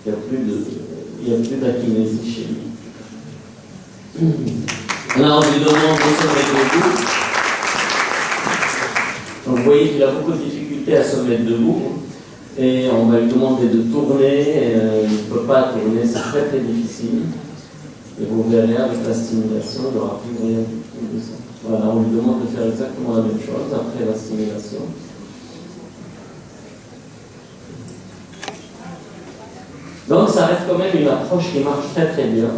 Il n'y a plus d'akinésie chez lui. Là, on lui demande de se mettre debout. Donc, vous voyez qu'il a beaucoup de difficultés à se mettre debout. Et on va lui demander de tourner. Il ne peut pas tourner, c'est très très difficile. Et vous verrez, avec la stimulation, il n'aura plus rien de ça. Voilà, on lui demande de faire exactement la même chose après la stimulation. Donc ça reste quand même une approche qui marche très très bien.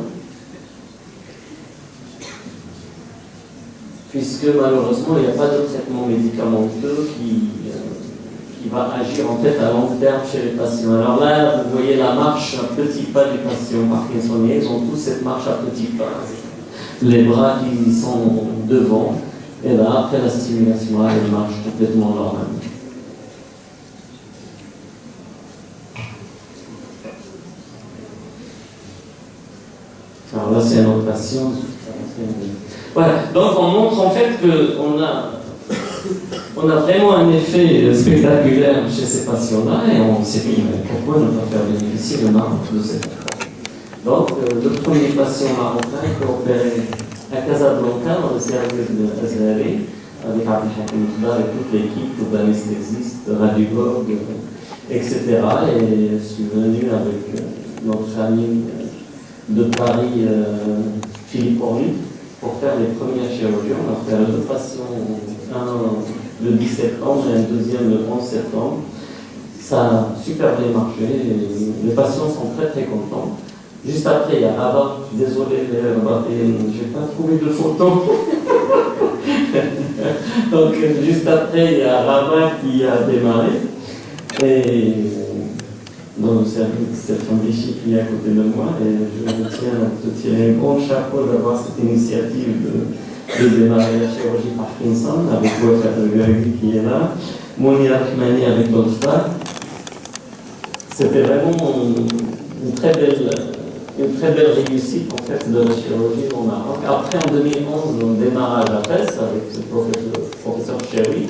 Puisque malheureusement, il n'y a pas de traitement médicamenteux qui va agir en fait à long terme chez les patients. Alors là, vous voyez la marche à petits pas des patients parkinsoniens, ils ont tous cette marche à petits pas. Les bras qui sont devant, et là, après la stimulation, là, elle marche complètement normalement. Alors là, c'est un autre patient. Voilà, donc on montre en fait qu'on a vraiment un effet spectaculaire chez ces patients-là et on s'est dit pourquoi ne pas faire bénéficier le Maroc de cette approche. Donc le premier patient marocain qui a opéré à Casablanca dans le service de Azhari avec Abdel Hakim Khbar et toute l'équipe d'anesthésistes, radiologues, etc. Et je suis venu avec notre ami de Paris, Philippe Orly, pour faire les premières chirurgies. On a fait 2 patients, un le 10 septembre et un deuxième le 11 septembre. Ça a super bien marché, et les patients sont très très contents. Juste après, il y a Rabat, désolé, je n'ai pas trouvé de photo. Donc, juste après, il y a Rabat qui a démarré. Et dans le service, cette femme qui est à côté de moi, et je tiens à te tirer un grand chapeau d'avoir cette initiative de démarrer la chirurgie Parkinson avec Wafat El-Ghaïbi qui est là, Mounir Rahmani avec l'Olfat. C'était vraiment une très belle réussite en fait de la chirurgie au Maroc. Après, en 2011, on démarrage à Fès avec le professeur Chéri.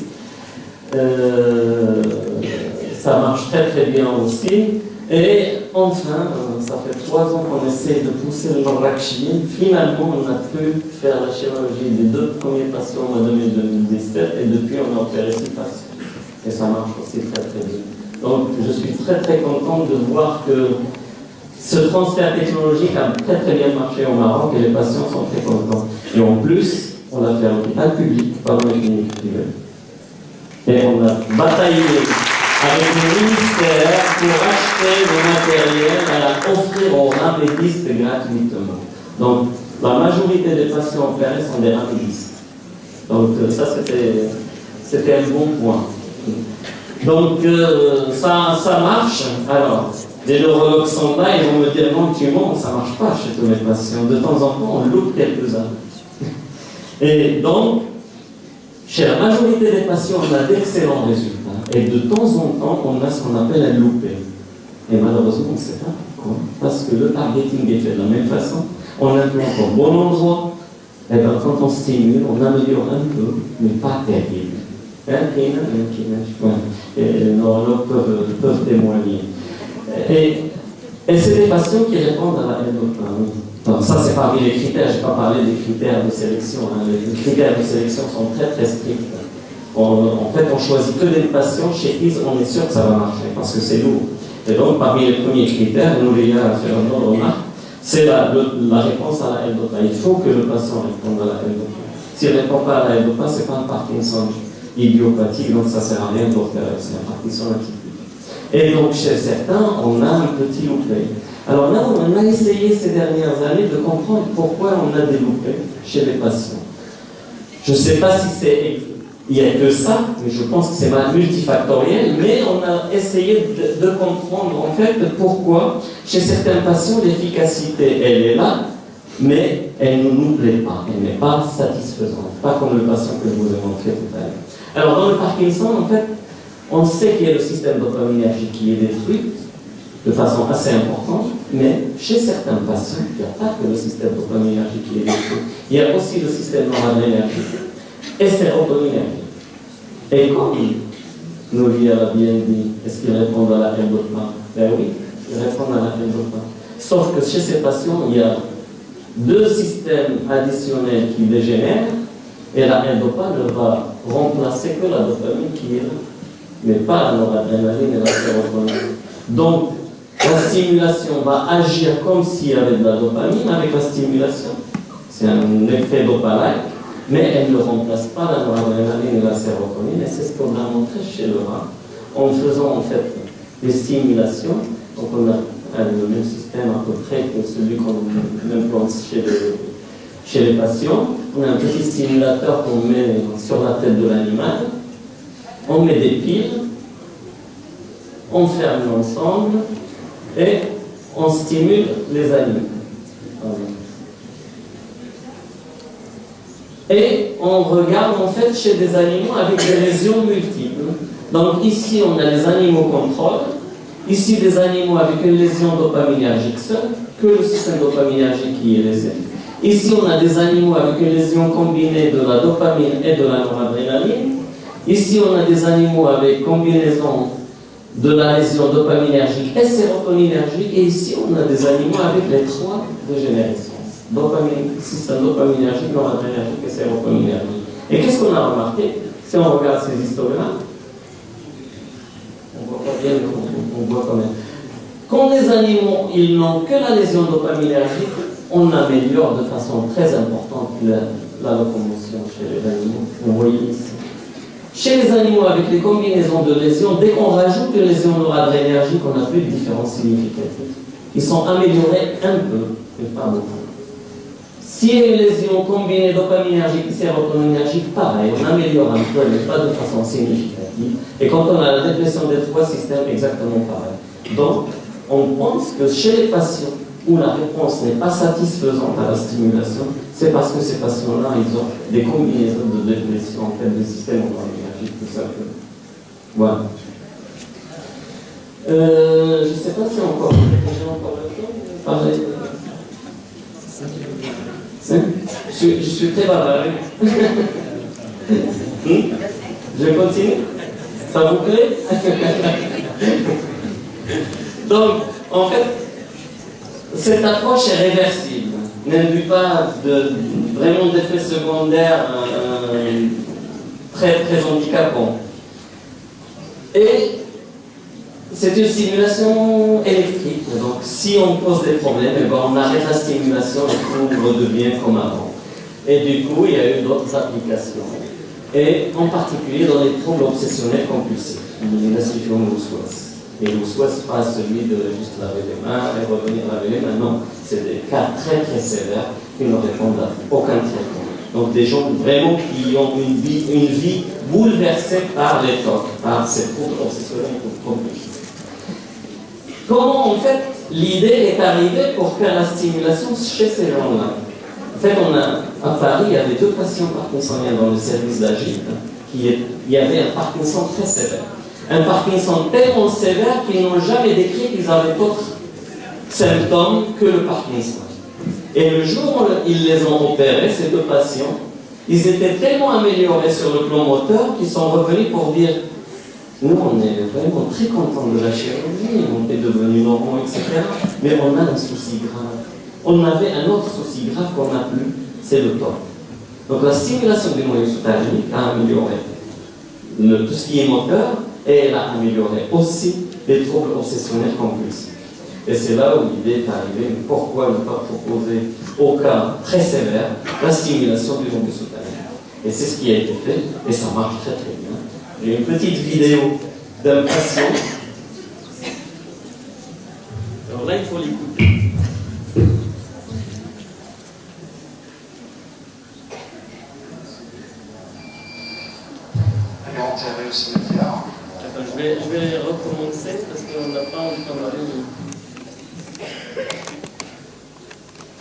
Ça marche très très bien aussi. Et enfin, ça fait 3 ans qu'on essaie de pousser le Marrakchi. Finalement, on a pu faire la chirurgie des 2 premiers patients en 2017 et depuis on a opéré 6 patients. Et ça marche aussi très très bien. Donc je suis très très content de voir que ce transfert technologique a très très bien marché au Maroc et les patients sont très contents. Et en plus, on l'a fait à l'hôpital public, pas dans les cliniques privées. Et on a bataillé avec le ministère pour acheter le matériel et offrir aux ramédistes gratuitement. Donc, la majorité des patients opérés sont des ramédistes. Donc, ça, c'était un bon point. Donc, ça marche. Alors, les neurologues sont là, ils vont me dire non, tu mens, ça ne marche pas chez tous les patients. De temps en temps, on loupe quelques-uns. Et donc, chez la majorité des patients, on a d'excellents résultats. Et de temps en temps, on a ce qu'on appelle un loupé. Et malheureusement, on ne sait pas pourquoi. Parce que le targeting est fait de la même façun. On implante au bon endroit. Et bien, quand on stimule, on améliore un peu, mais pas terrible. Et nos neurologues peuvent témoigner. Et c'est des patients qui répondent à la endocrinologie. Donc ça, c'est parmi les critères. Je n'ai pas parlé des critères de sélection. Les critères de sélection sont très très stricts. En fait, on choisit que des patients chez qui on est sûr que ça va marcher, parce que c'est lourd. Et donc, parmi les premiers critères, nous les gars, faire un ordre remarque, c'est la réponse à la L-DOPA. Il faut que le patient réponde à la L-DOPA. S'il ne répond pas à la L-DOPA, ce n'est pas un Parkinson idiopathique, donc ça ne sert à rien d'opérer, c'est un Parkinson atypique. Et donc, chez certains, on a un petit loupé. Alors là, on a essayé ces dernières années de comprendre pourquoi on a des loupés chez les patients. Je ne sais pas si il n'y a que ça, mais je pense que c'est multifactoriel, mais on a essayé de comprendre en fait pourquoi chez certains patients l'efficacité elle est là, mais elle ne nous plaît pas, elle n'est pas satisfaisante, pas comme le patient que je vous ai montré tout à l'heure. Alors dans le Parkinson, en fait, on sait qu'il y a le système dopaminergique qui est détruit de façon assez importante, mais chez certains patients, il n'y a pas que le système dopaminergique qui est détruit, il y a aussi le système noradrénergique et sérotoninergique. Et comme Nouria l'a bien dit, est-ce qu'ils répondent à la R-dopamine? Ben oui, ils répondent à la L-dopamine. Sauf que chez ces patients, il y a deux systèmes additionnels qui dégénèrent, et la L-dopamine ne va remplacer que la dopamine qui est là, mais pas la noradrénaline et la sérotonine. Donc, la stimulation va agir comme s'il y avait de la dopamine avec la stimulation. C'est un effet dopalike, mais elle ne remplace pas la noradrénaline et la sérotonine, et c'est ce qu'on a montré chez le rat, en faisant en fait des stimulations. Donc on a le même système à peu près que celui qu'on implante chez les patients. On a un petit stimulateur qu'on met sur la tête de l'animal, on met des piles, on ferme l'ensemble et on stimule les animaux. Et on regarde en fait chez des animaux avec des lésions multiples. Donc ici on a les animaux contrôle, ici des animaux avec une lésion dopaminergique seule, que le système dopaminergique qui est lésé. Ici on a des animaux avec une lésion combinée de la dopamine et de la noradrénaline. Ici on a des animaux avec combinaison de la lésion dopaminergique et sérotoninergique. Et ici on a des animaux avec les trois dégénérescences. Dopamine, système dopaminergique, noradrénergique et sérotoninergique. Et qu'est-ce qu'on a remarqué? Si on regarde ces histogrammes, on voit pas bien, mais on voit quand même. Quand les animaux ils n'ont que la lésion dopaminergique, on améliore de façon très importante la locomotion chez les animaux. Vous voyez ici. Chez les animaux avec les combinaisons de lésions, dès qu'on rajoute une lésion noradrénergique, on n'a plus de différence significative. Ils sont améliorés un peu, mais pas beaucoup. S'il y a une lésion combinée dopaminergique et sérotoninergique, pareil, on améliore un peu, mais pas de façon significative. Et quand on a la dépression des trois systèmes, exactement pareil. Donc, on pense que chez les patients où la réponse n'est pas satisfaisante à la stimulation, c'est parce que ces patients-là, ils ont des combinaisons de dépression en fait, des systèmes dopaminergiques, tout simplement. Voilà. Je ne sais pas si j'ai encore le temps de parler. Je suis très bavard. Je continue? Ça vous plaît? Donc, en fait, cette approche est réversible, n'induit pas vraiment d'effets secondaires très, très handicapants. Et c'est une stimulation électrique. Donc, si on pose des problèmes, on arrête la stimulation et tout redevient comme avant. Et du coup, il y a eu d'autres applications. Et en particulier dans les troubles obsessionnels compulsifs, la situation Lousse-Ouest. Et Lousse-Ouest, pas celui de juste laver les mains et revenir laver les mains. Non, c'est des cas très très sévères qui ne répondent à aucun traitement. Donc des gens vraiment qui ont une vie bouleversée par les TOC, par ces troubles obsessionnels compulsifs. Comment en fait l'idée est arrivée pour faire la stimulation chez ces gens-là? En fait, à Paris, il y avait deux patients parkinsoniens dans le service d'Agile. Il y avait un Parkinson très sévère. Un Parkinson tellement sévère qu'ils n'ont jamais décrit qu'ils avaient d'autres symptômes que le Parkinson. Et le jour où ils les ont opérés, ces deux patients, ils étaient tellement améliorés sur le plan moteur qu'ils sont revenus pour dire nous, on est vraiment très contents de la chirurgie, on est devenus normaux, etc. Mais on a un souci grave. On avait un autre souci grave qu'on n'a plus, c'est le TOC. Donc la stimulation du noyau sous-pharyngique a amélioré tout ce qui est moteur, et elle a amélioré aussi les troubles obsessionnels compulsifs. Et c'est là où l'idée est arrivée, pourquoi ne pas proposer au cas très sévère la stimulation du noyau sous-pharyngique. Et c'est ce qui a été fait, et ça marche très très bien. J'ai une petite vidéo d'un patient. Alors là, il faut l'écouter. Enterré au cimetière. Attends, je vais recommencer parce qu'on n'a pas entendu.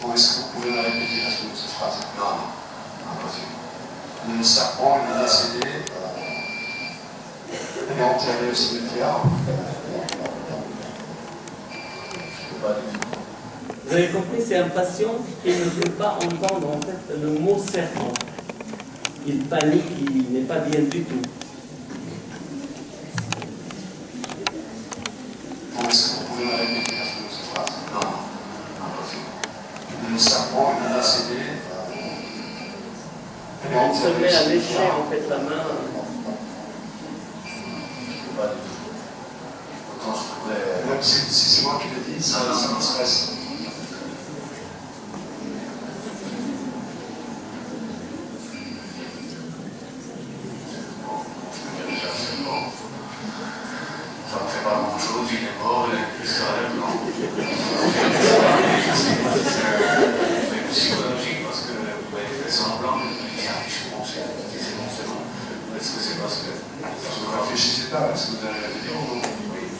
Bon, est-ce que vous pouvez me répéter la seconde cette phrase? Non, impossible. Le serpent, il est décédé. Il est enterré au cimetière. Vous avez compris, c'est un patient qui ne peut pas entendre en fait le mot serpent. Il panique, il n'est pas bien du tout. Bon, est-ce que vous pouvez me répéter Il se met à lécher en fait la main. Même si c'est moi qui le dis, ça me stresse. Ça ne fait pas grand-chose, il est mort, il est plus carré, non. C'est psychologique parce que vous avez fait semblant de me dire, je pense que c'est bon. Est-ce que c'est parce que vous ne réfléchissez pas? Est-ce que vous avez la vidéo? Oui.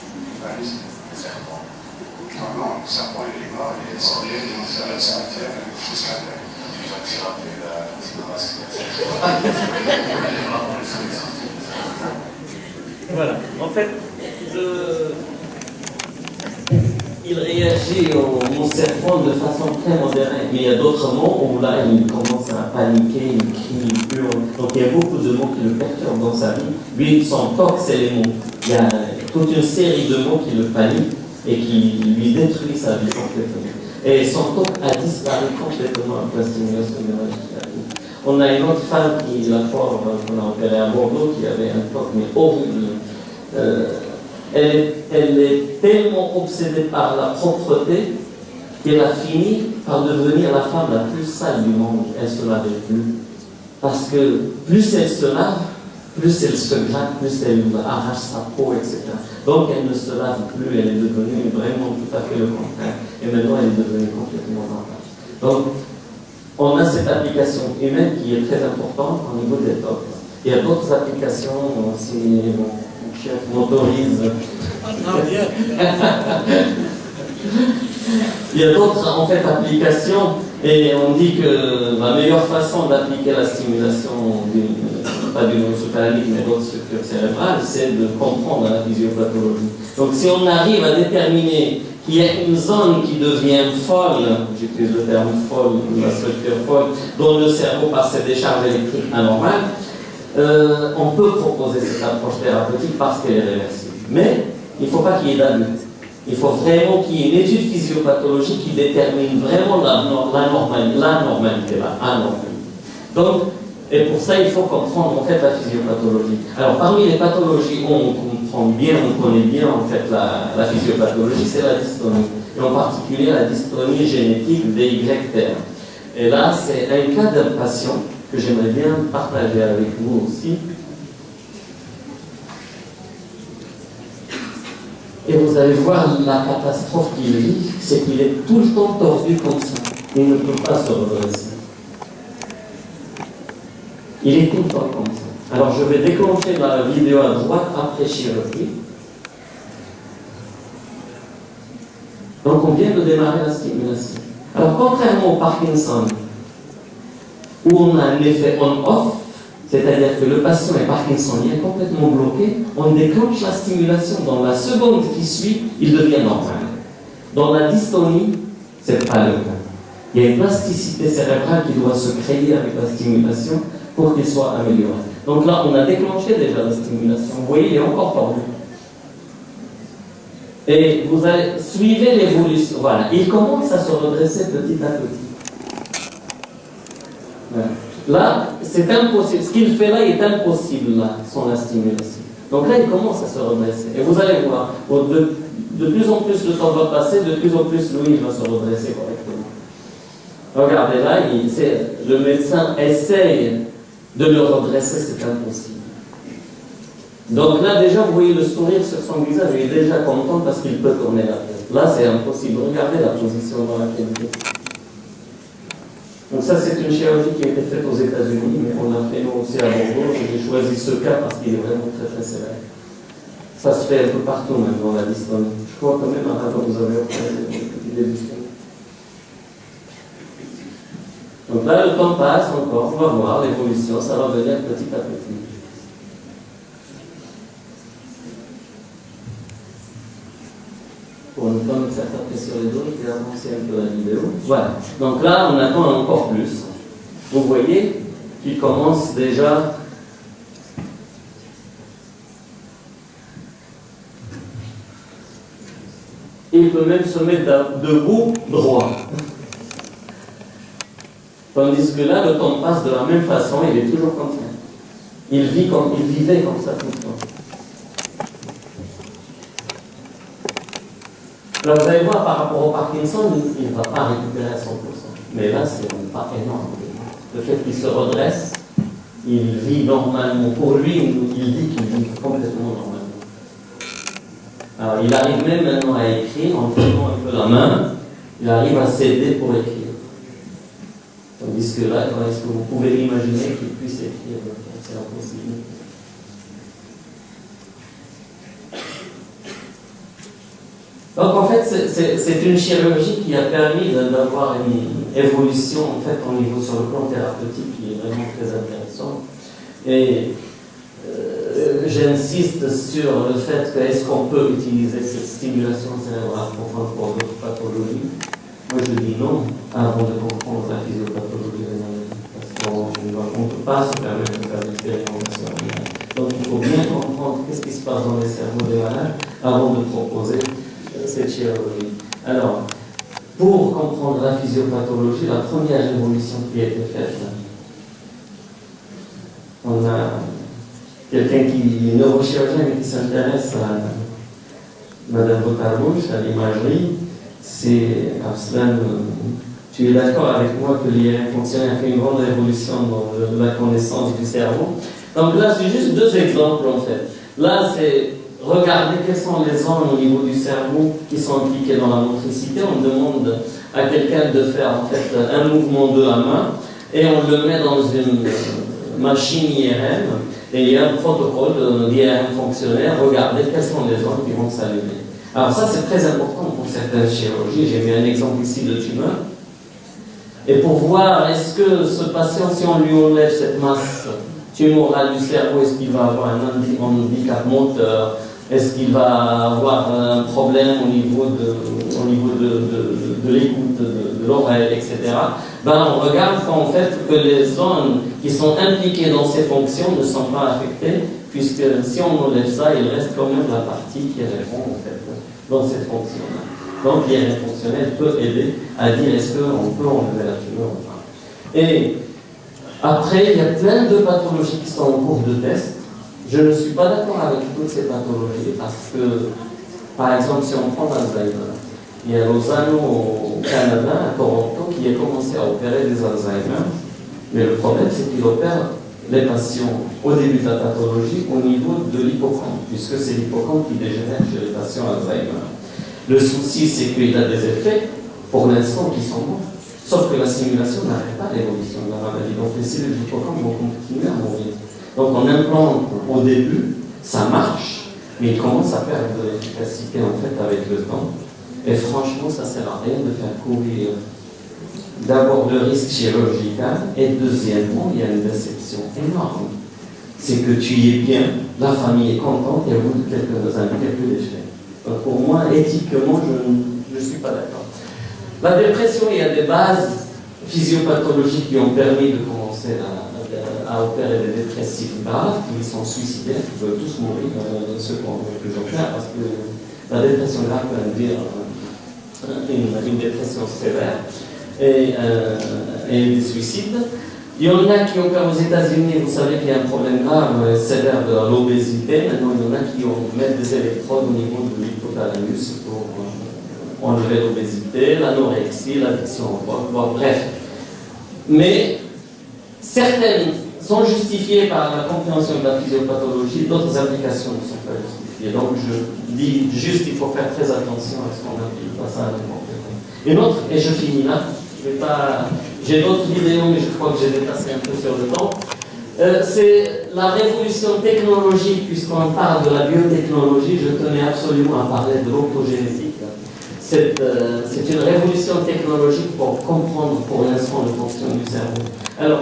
Allez-y. Le serpent. Non, le serpent il est mort, il est sorti, il est enterré au cimetière, jusqu'à la terre. Il va tirer après la Voilà. En fait, il réagit au serpent de façon très modérée. Mais il y a d'autres mots où là, il commence à paniquer, il crie, il hurle. Donc il y a beaucoup de mots qui le perturbent dans sa vie. Lui, son toc, c'est les mots. Il y a toute une série de mots qui le paniquent et qui lui détruisent sa vie complètement. Et son toc a disparu complètement après la stimulation neurologique. On a une autre femme qui, la fois qu'on a opéré à Bordeaux, qui avait un toc mais horrible. Elle est tellement obsédée par la propreté qu'elle a fini par devenir la femme la plus sale du monde. Elle ne se lavait plus. Parce que plus elle se lave, plus elle se gratte, plus elle arrache sa peau, etc. Donc elle ne se lave plus, elle est devenue vraiment tout à fait le contraire. Et maintenant elle est devenue complètement normale. Donc on a cette application humaine qui est très importante au niveau des tocs. Il y a d'autres applications, si mon chef m'autorise. Il y a d'autres en fait applications et on dit que la meilleure façon d'appliquer la stimulation pas d'une muscularique mais d'autres structures cérébrales, c'est de comprendre la physiopathologie. Donc si on arrive à déterminer qu'il y a une zone qui devient folle, j'utilise le terme folle, la structure folle, dont le cerveau par ses décharges électriques anormales, on peut proposer cette approche thérapeutique parce qu'elle est réversible. Mais il ne faut pas qu'il y ait d'abus. Il faut vraiment qu'il y ait une étude physiopathologique qui détermine vraiment l'anormalité, l'anormalité. Donc, et pour ça, il faut comprendre en fait la physiopathologie. Alors, parmi les pathologies où on connaît bien en fait la physiopathologie, c'est la dystonie. Et en particulier la dystonie génétique des Y-terres. Et là, c'est un cas d'un patient que j'aimerais bien partager avec vous aussi. Et vous allez voir la catastrophe qu'il vit, c'est qu'il est tout le temps tordu comme ça. Il ne peut pas se redresser. Il est tout le temps comme ça. Alors je vais déclencher la vidéo à droite après chirurgie. Donc on vient de démarrer la stimulation. Alors contrairement au Parkinson, où on a un effet on-off, c'est-à-dire que le patient est parkinsonien, complètement bloqué, on déclenche la stimulation, dans la seconde qui suit, il devient normal. Dans la dystonie, ce n'est pas le cas. Il y a une plasticité cérébrale qui doit se créer avec la stimulation pour qu'il soit amélioré. Donc là, on a déclenché déjà la stimulation. Vous voyez, il est encore tordu. Et vous allez suivre l'évolution. Voilà, il commence à se redresser petit à petit. Voilà. Là, c'est impossible. Ce qu'il fait là est impossible, là, sans la stimulation. Donc là, il commence à se redresser. Et vous allez voir, de plus en plus le temps va passer, de plus en plus lui, il va se redresser correctement. Regardez là, le médecin essaye de le redresser, c'est impossible. Donc là, déjà, vous voyez le sourire sur son visage, il est déjà content parce qu'il peut tourner la tête. Là, c'est impossible. Regardez la position dans laquelle il est. Donc ça, c'est une chirurgie qui a été faite aux États-Unis, mais on l'a fait nous aussi à Bordeaux. J'ai choisi ce cas parce qu'il est vraiment très très sévère. Ça se fait un peu partout même dans la dystonie. Je crois quand même à Rabat, vous avez obtenu des petits dystonies. Donc là, le temps passe encore, on va voir l'évolution, ça va venir petit à petit. Pour ne pas me faire taper sur les dos, je vais avancer un peu la vidéo. Voilà. Donc là, on attend encore plus. Vous voyez qu'il commence déjà. Il peut même se mettre debout droit. Tandis que là, le temps passe de la même façon, il est toujours comme ça. Il vivait comme ça tout le temps. Alors vous allez voir, par rapport au Parkinson, il ne va pas récupérer à 100%. Mais là, c'est pas énorme. Le fait qu'il se redresse, il vit normalement. Pour lui, il dit qu'il vit complètement normalement. Alors il arrive même maintenant à écrire en prenant un peu la main. Il arrive à s'aider pour écrire. Tandis que là, est-ce que vous pouvez imaginer qu'il puisse écrire? C'est impossible. Donc en fait, c'est une chirurgie qui a permis d'avoir une évolution en fait au niveau sur le plan thérapeutique qui est vraiment très intéressant. Et j'insiste sur le fait que est-ce qu'on peut utiliser cette stimulation cérébrale profonde pour d'autres pathologies. Moi je dis non avant de comprendre la physiopathologie rénale. Parce qu'on ne peut pas se permettre de faire l'expérimentation. Donc il faut bien comprendre qu'est-ce qui se passe dans les cerveaux des malades avant de proposer cette chirurgie. Alors, pour comprendre la physiopathologie, la première évolution qui a été faite, on a quelqu'un qui est neurochirurgien et qui s'intéresse à Madame Botarbouche, à l'imagerie, c'est Arslan. Tu es d'accord avec moi que l'IRM fonctionnel a fait une grande révolution dans la connaissance du cerveau. Donc là, c'est juste deux exemples en fait. Là, c'est regarder quelles sont les zones au niveau du cerveau qui sont impliquées dans la motricité. On demande à quelqu'un de faire en fait un mouvement de la main et on le met dans une machine IRM et il y a un protocole d'IRM fonctionnel. Regardez quelles sont les zones qui vont s'allumer. Alors ça c'est très important pour certaines chirurgies. J'ai mis un exemple ici de tumeur. Et pour voir est-ce que ce patient, si on lui enlève cette masse tumorale du cerveau, est-ce qu'il va avoir un handicap moteur? Est-ce qu'il va avoir un problème au niveau de l'écoute, de l'oreille, etc. On regarde qu'en fait que les zones qui sont impliquées dans ces fonctions ne sont pas affectées, puisque si on enlève ça, il reste quand même la partie qui répond en fait dans cette fonction-là. Donc l'IRM fonctionnel peut aider à dire est-ce qu'on peut enlever la tumeur ou pas. Et après, il y a plein de pathologies qui sont en cours de test. Je ne suis pas d'accord avec toutes ces pathologies parce que, par exemple, si on prend l'Alzheimer, il y a Lozano au Canada, à Toronto, qui a commencé à opérer des Alzheimer. Mais le problème, c'est qu'il opère les patients au début de la pathologie au niveau de l'hippocampe, puisque c'est l'hippocampe qui dégénère chez les patients Alzheimer. Le souci, c'est qu'il a des effets, pour l'instant, qui sont bons. Sauf que la simulation n'arrête pas l'évolution de la maladie. Donc les cellules du hippocampe vont continuer à mourir. Donc on implante au début, ça marche, mais il commence à perdre de l'efficacité en fait avec le temps. Et franchement, ça ne sert à rien de faire courir d'abord le risque chirurgical, et deuxièmement, il y a une déception énorme. C'est que tu y es bien, la famille est contente, et au bout de quelques années, quelques déchets. Donc pour moi, éthiquement, je ne suis pas d'accord. La dépression, il y a des bases physiopathologiques qui ont permis de commencer à opérer des dépressifs graves, qui sont suicidaires, qui veulent tous mourir, ceux qui ont plus opérés, parce que la dépression grave peut induire une dépression sévère et des suicides. Il y en a qui opèrent aux États-Unis, vous savez qu'il y a un problème grave, sévère de l'obésité. Maintenant, il y en a qui mettent des électrodes au niveau de l'hypothalamus pour enlever l'obésité, l'anorexie, l'addiction au poids, bref. Mais certaines sont justifiées par la compréhension de la physiopathologie, d'autres applications ne sont pas justifiées. Donc je dis juste qu'il faut faire très attention à ce qu'on applique, pas ça à n'importe quoi. Une autre, et je finis là, j'ai d'autres vidéos, mais je crois que j'ai dépassé un peu sur le temps. C'est la révolution technologique, puisqu'on parle de la biotechnologie, je tenais absolument à parler de l'optogénétique. C'est une révolution technologique pour comprendre pour l'instant le fonctionnement du cerveau. Alors,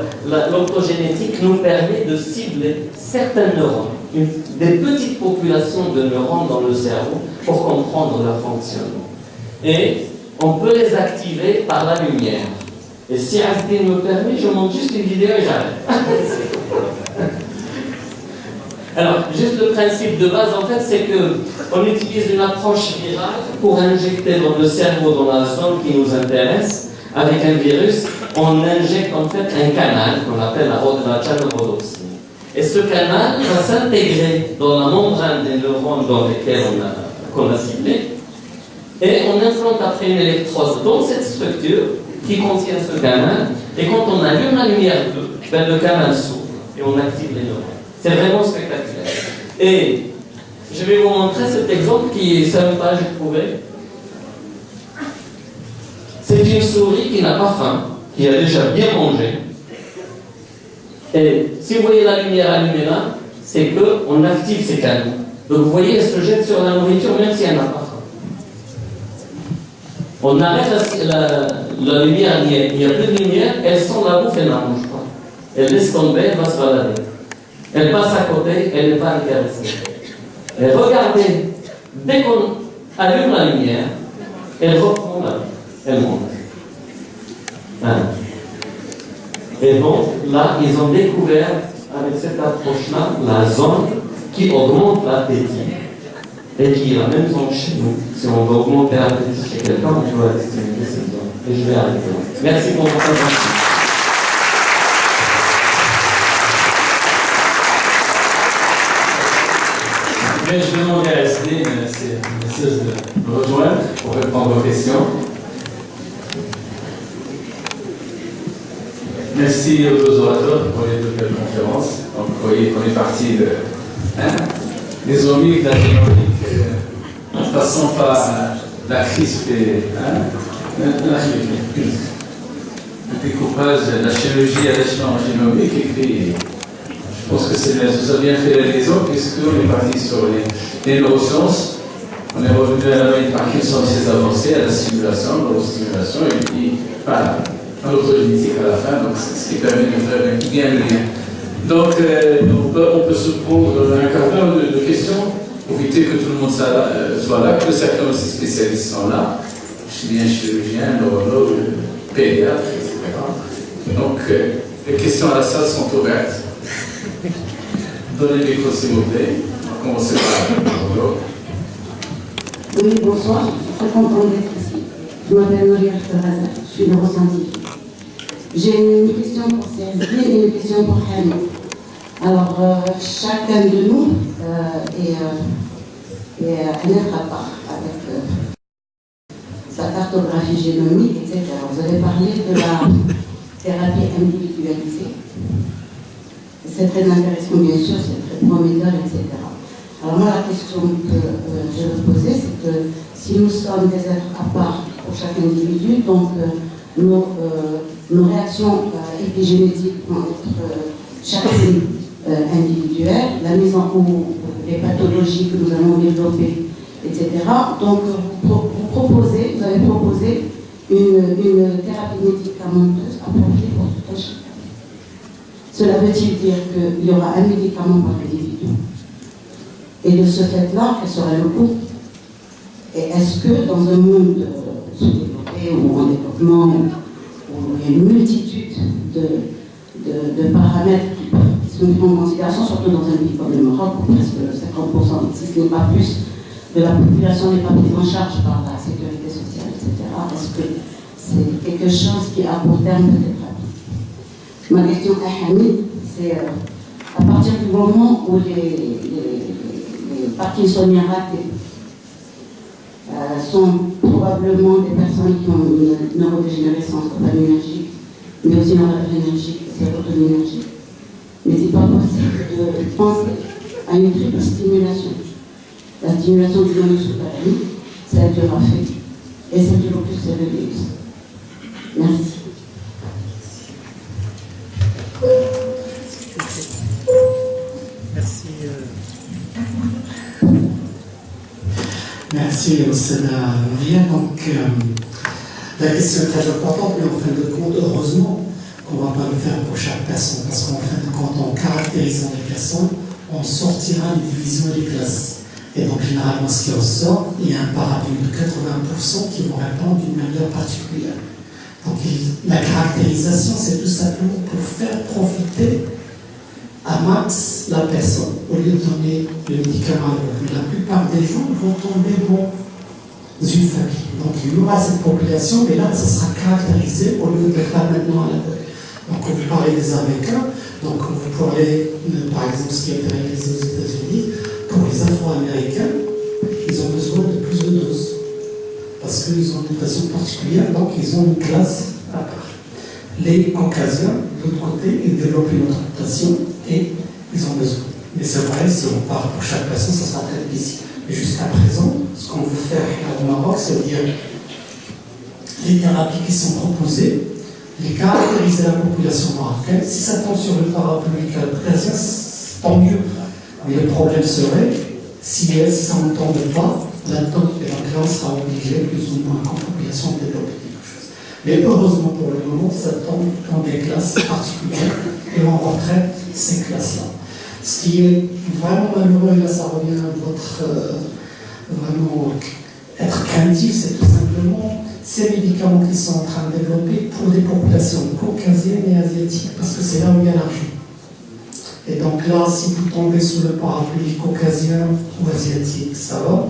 l'optogénétique nous permet de cibler certains neurones, des petites populations de neurones dans le cerveau pour comprendre leur fonctionnement. Et on peut les activer par la lumière. Et si Azdine me permet, je montre juste une vidéo et j'arrête. Alors, juste le principe de base, en fait, c'est qu'on utilise une approche virale pour injecter dans le cerveau, dans la zone qui nous intéresse, avec un virus on injecte en fait un canal qu'on appelle la channelrhodopsie. Et ce canal va s'intégrer dans la membrane des neurones dans lesquels qu'on a ciblé. Et on implante après une électrode dans cette structure qui contient ce canal. Et quand on allume la lumière bleue, ben le canal s'ouvre et on active les neurones. C'est vraiment spectaculaire. Et je vais vous montrer cet exemple qui est simple, j'ai trouvé. C'est une souris qui n'a pas faim, qui a déjà bien mangé. Et si vous voyez la lumière allumée là, c'est qu'on active ces canaux. Donc vous voyez, elle se jette sur la nourriture même si elle n'a pas faim. On arrête la lumière, il n'y a plus de lumière, elle sent la bouffe, elle n'en mange pas. Elle laisse tomber, elle va se balader. Elle passe à côté, elle n'est pas intéressée. Et regardez, dès qu'on allume la lumière, elle reprend la vie, elle mange. Voilà. Et donc, là, ils ont découvert, avec cette approche-là, la zone qui augmente l'appétit. Et qui est la même zone chez nous. Si on veut augmenter l'appétit chez quelqu'un, on doit stimuler cette zone. Et je vais arrêter là. Merci pour votre attention. Je vais demander à SD, mais c'est de me rejoindre pour répondre aux questions. Merci aux deux orateurs pour les deux belles conférences. Donc, vous voyez qu'on est parti des omiques, de la génomique, en passant par la CRISP et le découpage de la chirurgie à l'échelon génomique. Et puis, je pense que vous avez bien fait la liaison, puisqu'on est parti sur les neurosciences. On est revenu à la maladie de Parkinson, ses avancées, à la stimulation, neurostimulation, et puis voilà, à l'autogénétique à la fin, donc c'est ce qui permet de faire bien le lien. Donc, on peut se prendre un quart d'heure de questions pour éviter que tout le monde soit là, que certains de ces spécialistes sont là. Je suis bien chirurgien, neurologue, pédiatre, etc. Donc, les questions à la salle sont ouvertes. Donnez le micro, s'il vous plaît. On va commencer par le neurologue. Oui, bonsoir. Je suis très contente d'être ici. Je m'appelle Noria Ferraza, je suis neuroscientifique. J'ai une question pour CSD et une question pour Hamid. Alors, chacun de nous est un être à part, avec sa cartographie génomique, etc. Vous avez parlé de la thérapie individualisée. C'est très intéressant, bien sûr, c'est très prometteur, etc. Alors moi, la question que je veux poser, c'est que si nous sommes des êtres à part pour chaque individu, donc nos réactions épigénétiques vont être chacune individuelle, la mise en cause, les pathologies que nous allons développer, etc. Donc vous avez proposé une thérapie médicamenteuse appropriée pour tout un chacun. Cela veut-il dire qu'il y aura un médicament par individu? Et de ce fait-là, quel serait le coût? Et est-ce que dans un monde sous-développé ou en développement, où il y a une multitude de paramètres qui sont pris en considération, surtout dans un pays comme le Maroc, où presque 50%, si ce n'est pas plus, de la population n'est pas prise en charge par la sécurité sociale, etc. Est-ce que c'est quelque chose qui a pour terme peut-être rapide? Ma question à Hamid, c'est à partir du moment où les Parkinsoniens ratés sont probablement des personnes qui ont une neurodégénérescence dopaminergique, mais aussi noradrénergique et sérotonergique. Mais c'est pas possible de penser à une triple stimulation. La stimulation du globus sous-thalamique, celle du RAFé et celle du locus coeruleus. Merci. Merci, Ossana Maria. Donc, la question est très importante, mais en fin de compte, heureusement qu'on ne va pas le faire pour chaque personne, parce qu'en fin de compte, en caractérisant les personnes, on sortira les divisions et les classes. Et donc, généralement, ce qui ressort, il y a un parapluie de 80% qui vont répondre d'une manière particulière. Donc, la caractérisation, c'est tout simplement pour faire profiter à max la personne, au lieu de donner le médicament. La plupart des gens vont tomber bon. une famille. Donc il y aura cette population, mais là, ça sera caractérisé au lieu de le faire maintenant à l'aveugle. Donc quand vous parlez des Américains, donc vous parlez, par exemple, ce qui a été réalisé aux États-Unis, pour les Afro-Américains, ils ont besoin de plus de doses. Parce qu'ils ont une mutation particulière, donc ils ont une classe à part. Les Caucasiens, de l'autre côté, ils développent une autre mutation et ils ont besoin. Mais c'est vrai, si on part pour chaque patient, ça sera très difficile. Mais jusqu'à présent, ce qu'on veut faire au Maroc, c'est dire les thérapies qui sont proposées, les caractériser la population marocaine. Si ça tombe sur le parapluie caucasien, tant mieux. Mais le problème serait, si ça ne tombe pas, là-dedans, on sera obligé, plus ou moins, en population, de développer quelque chose. Mais heureusement, pour le moment, ça tombe dans des classes particulières et on retraite ces classes-là. Ce qui est vraiment malheureux, et là ça revient à votre vraiment être craintif, c'est tout simplement ces médicaments qui sont en train de développer pour des populations caucasiennes et asiatiques, parce que c'est là où il y a l'argent. Et donc là, si vous tombez sous le parapluie caucasien ou asiatique, ça va.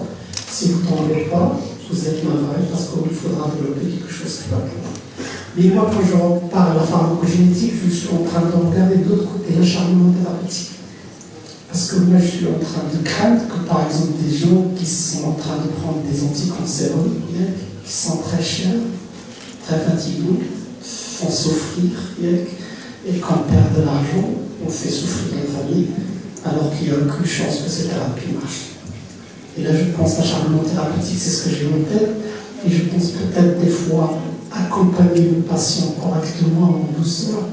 Si vous ne tombez pas, vous êtes malheureux parce qu'il faudra développer quelque chose qui va plus loin. Mais moi, quand je parle de la pharmacogénétique, je suis en train de regarder de l'autre côté l'acharnement thérapeutique. Parce que moi, je suis en train de craindre que, par exemple, des gens qui sont en train de prendre des anticancéreux, qui sont très chers, très fatigants, font souffrir, et qu'on perd de l'argent, on fait souffrir les familles, alors qu'il n'y a aucune chance que ces thérapies marchent. Et là, je pense à l'acharnement thérapeutique, c'est ce que j'ai en tête, et je pense peut-être des fois accompagner le patient correctement en douceur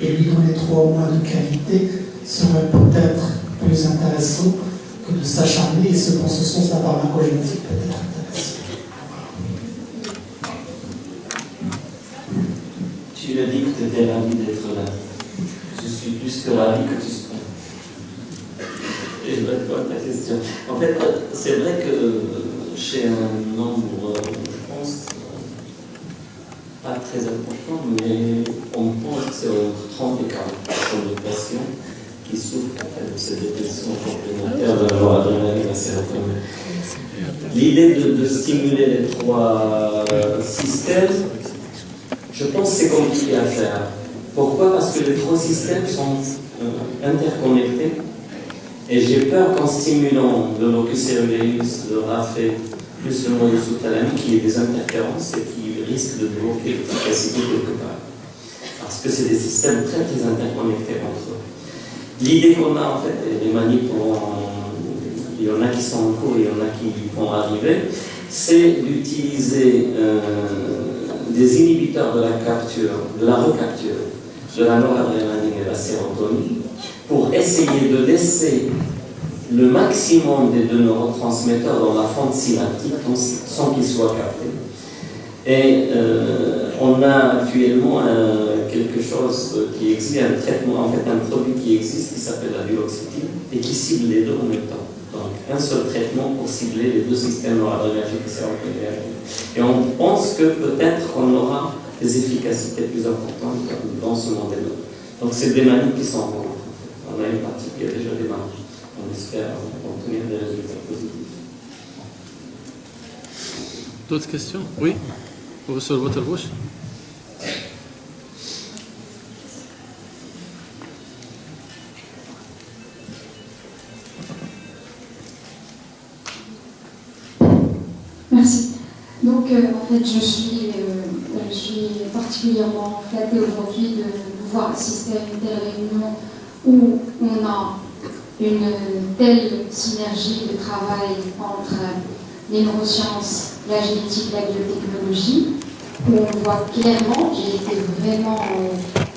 et lui donner 3 mois de qualité serait peut-être plus intéressant que de s'acharner, et ce dans ce sens la pharmacogénétique peut être intéressant. Tu l'as dit que tu étais ravi d'être là. Je suis plus que ravi que tu sois. Et je vais te répondre à ta question. En fait, c'est vrai que chez un nombre, je pense, pas très important, mais on pense que c'est entre 30 et 40% de patients qui souffrent en fait, de cette dépression complémentaire de la noradrénaline et la sérotonine. L'idée de stimuler les 3 systèmes, je pense que c'est compliqué à faire. Pourquoi? Parce que les 3 systèmes sont interconnectés. Et j'ai peur qu'en stimulant le locus coeruleus, le RAFE, plus le modus thalamique, il y ait des interférences et qui risquent de bloquer l'efficacité quelque part. Parce que c'est des systèmes très très interconnectés entre eux. L'idée qu'on a en fait, et les manips, il y en a qui sont en cours, il y en a qui vont arriver, c'est d'utiliser des inhibiteurs de la capture, de la recapture de la noradrénaline et de la sérotonine pour essayer de laisser le maximum des 2 neurotransmetteurs dans la fente synaptique sans qu'ils soient captés. Et on a actuellement quelque chose qui existe, un traitement, en fait un produit qui existe qui s'appelle la duloxétine et qui cible les 2 en même temps. Donc un seul traitement pour cibler les 2 systèmes noradrénergiques et sérotoniniques. Et on pense que peut-être qu'on aura des efficacités plus importantes dans ce modèle-là. Donc c'est des manips qui sont en cours. On a une partie qui a déjà démarré. On espère obtenir des résultats positifs. D'autres questions? Oui? Professeur Waterbush? Merci. Donc, en fait, je suis particulièrement flattée aujourd'hui de pouvoir assister à une telle réunion où on a une telle synergie de travail entre les neurosciences, la génétique, la biotechnologie, où on voit clairement,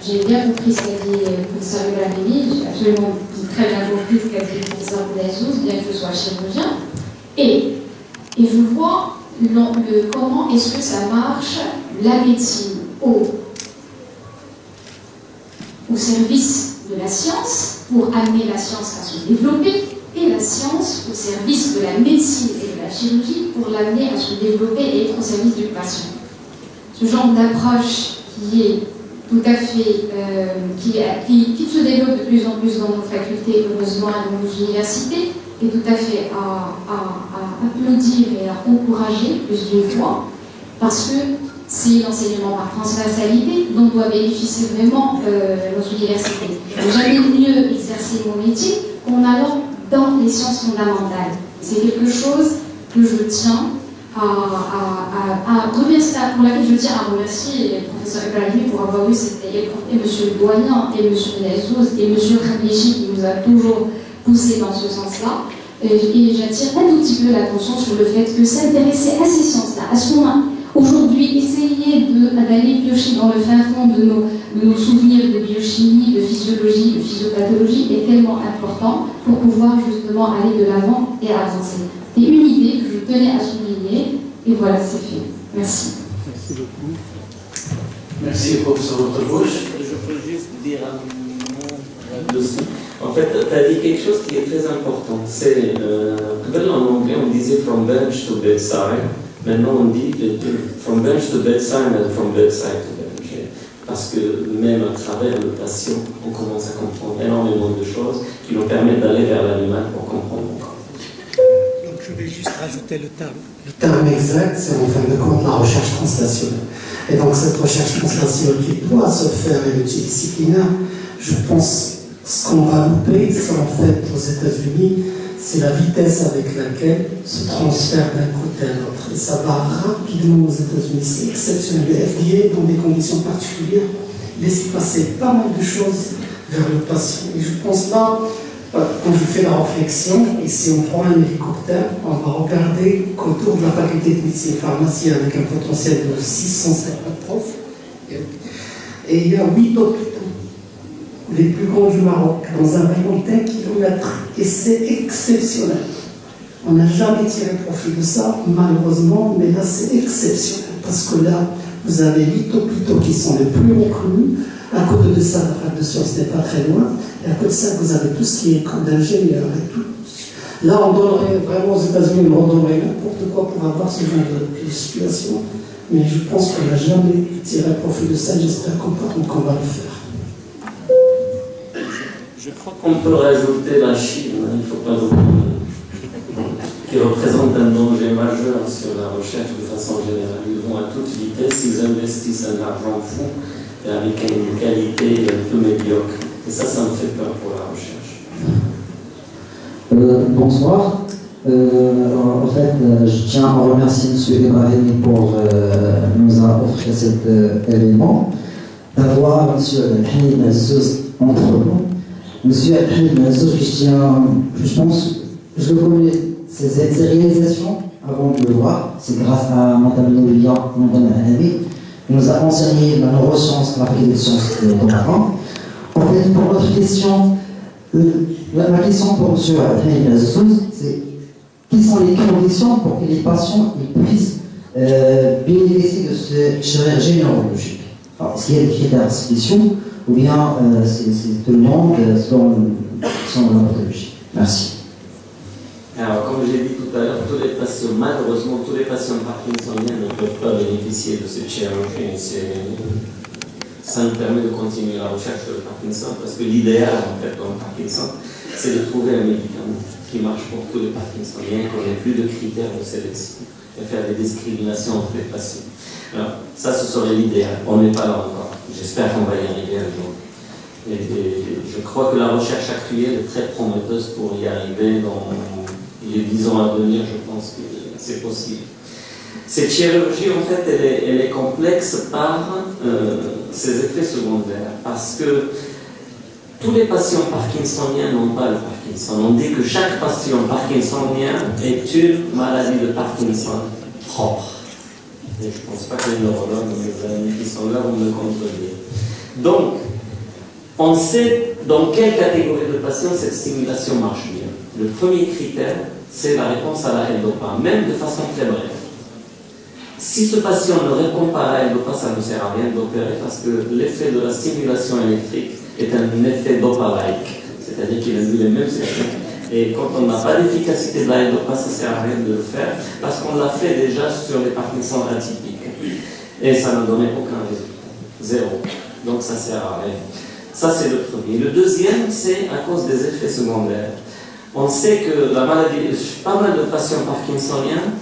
j'ai bien compris ce qu'a dit le professeur Larimi, j'ai absolument très bien compris ce qu'a dit le professeur Boudazouz, bien que je sois chirurgien, et je vois comment est-ce que ça marche, la médecine au service de la science, pour amener la science à se développer, et la science au service de la médecine et de la chirurgie pour l'amener à se développer et être au service du patient. Ce genre d'approche qui est tout à fait, qui se développe de plus en plus dans nos facultés, heureusement, et dans nos universités, est tout à fait à applaudir et à encourager plus d'une fois, parce que c'est l'enseignement par transversalité dont doit bénéficier vraiment notre université. Je n'ai jamais mieux exercer mon métier qu'en allant dans les sciences fondamentales. C'est quelque chose que je tiens à remercier, pour laquelle je tiens à remercier le professeur Ibrahimi pour avoir eu cette épreuve, et M. Doyen, et M. Nezouz, et M. Khamechi qui nous a toujours poussé dans ce sens-là. Et j'attire un tout petit peu l'attention sur le fait que s'intéresser à ces sciences-là, à ce moment, aujourd'hui, essayer d'aller piocher dans le fin fond de nos souvenirs de biochimie, de physiologie, de physiopathologie est tellement important pour pouvoir justement aller de l'avant et avancer. C'est une idée que je tenais à souligner, et voilà, c'est fait. Merci. Merci beaucoup. Merci, professeur Waterbush. Je peux juste dire un mot dessus. En fait, tu as dit quelque chose qui est très important. C'est, en anglais, on disait from bench to bedside. Maintenant, on dit from bench to bedside and from bedside to bench. Parce que même à travers le patient, on commence à comprendre énormément de choses qui nous permettent d'aller vers l'animal pour comprendre encore. Donc, je vais juste rajouter le terme. Le terme exact, c'est en fin de compte la recherche translationnelle. Et donc, cette recherche translationnelle qui doit se faire et multidisciplinaire, je pense ce qu'on va louper, c'est en fait aux États-Unis, c'est la vitesse avec laquelle se transfère d'un côté à l'autre. Et ça va rapidement aux États-Unis, c'est exceptionnel. Le FDA, dans des conditions particulières, laisse passer pas mal de choses vers le patient. Et je pense là, quand je fais la réflexion, et si on prend un hélicoptère, on va regarder qu'autour de la faculté de médecine et pharmacie avec un potentiel de 650 profs, et il y a 8 hôpitaux, les plus grands du Maroc, dans un rayon d'1 kilomètre, et c'est exceptionnel. On n'a jamais tiré profit de ça, malheureusement, mais là c'est exceptionnel, parce que là, vous avez 8 hôpitaux qui sont les plus reconnus. À côté de ça, la fac de sciences n'est pas très loin. Et à côté de ça, vous avez tout ce qui est école d'ingénieur et tout. Là, on donnerait vraiment aux États-Unis, on donnerait n'importe quoi pour avoir ce genre de situation. Mais je pense qu'on n'a jamais tiré profit de ça. J'espère qu'on va le faire. Je crois qu'on peut rajouter la Chine, il ne faut pas l'oublier, qui représente un danger majeur sur la recherche de façon générale. Ils vont à toute vitesse, ils investissent un argent fou et avec une qualité un peu médiocre. Et ça me fait peur pour la recherche. Bonsoir. En fait, je tiens à remercier M. Ibrahimi pour nous offrir cet événement, d'avoir M. Hamid Azzouz entre nous. M. Hamid Azzouz, je pense, je le connais, ses réalisations avant de le voir, c'est grâce à Mme Novia, Mme Hanabi, qui nous a enseigné la neuroscience, la faculté de sciences de l'enfant. En fait, pour notre question, la question pour M. Hamid Azzouz, c'est quelles sont les conditions pour que les patients puissent bénéficier de cette chirurgie neurologique? Est-ce qu'il y a des critères spéciaux ou bien c'est tout le monde selon la pathologie? Merci. Alors, comme j'ai dit tout à l'heure, malheureusement, tous les patients parkinsoniens ne peuvent pas bénéficier de cette chirurgie. Ça nous permet de continuer la recherche sur le Parkinson, parce que l'idéal, en fait, dans le Parkinson, c'est de trouver un médicament qui marche pour tous les Parkinsoniens, qu'on n'ait plus de critères de sélection et faire des discriminations entre les patients. Alors, ça, ce serait l'idéal. On n'est pas là encore. J'espère qu'on va y arriver un jour. Et je crois que la recherche actuelle est très prometteuse pour y arriver dans les 10 ans à venir. Je pense que c'est possible. Cette chirurgie, en fait, elle est complexe par ses effets secondaires, parce que tous les patients parkinsoniens n'ont pas le Parkinson. On dit que chaque patient parkinsonien est une maladie de Parkinson propre. Et je ne pense pas que les neurologues, mes amis qui sont là, vont me contredire. Donc, on sait dans quelle catégorie de patients cette stimulation marche bien. Le premier critère, c'est la réponse à la L-Dopa, même de façon très brève. Si ce patient ne répond pas à la L-Dopa, ça ne sert à rien d'opérer, parce que l'effet de la stimulation électrique est un effet Dopa-like, c'est-à-dire qu'il induit les mêmes effets. Et quand on n'a pas d'efficacité de la L-Dopa, ça ne sert à rien de le faire, parce qu'on l'a fait déjà sur les Parkinson atypiques. Et ça n'a donné aucun résultat. Zéro. Donc ça ne sert à rien. Ça, c'est le premier. Le deuxième, c'est à cause des effets secondaires. On sait que la maladie, pas mal de patients parkinsoniens,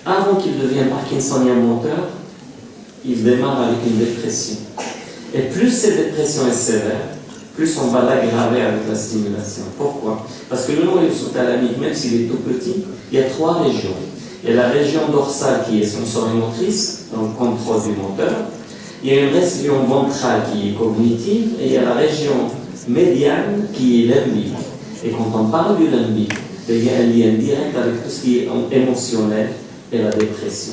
avant qu'ils deviennent parkinsoniens moteurs, ils démarrent avec une dépression. Et plus cette dépression est sévère, plus on va l'aggraver avec la stimulation. Pourquoi? Parce que le noyau sous-thalamique, même s'il est tout petit, il y a 3 régions. Il y a la région dorsale qui est sensorimotrice, donc contrôle du moteur. Il y a une région ventrale qui est cognitive, et il y a la région médiane qui est limbique. Et quand on parle du limbique, il y a un lien direct avec tout ce qui est émotionnel et la dépression.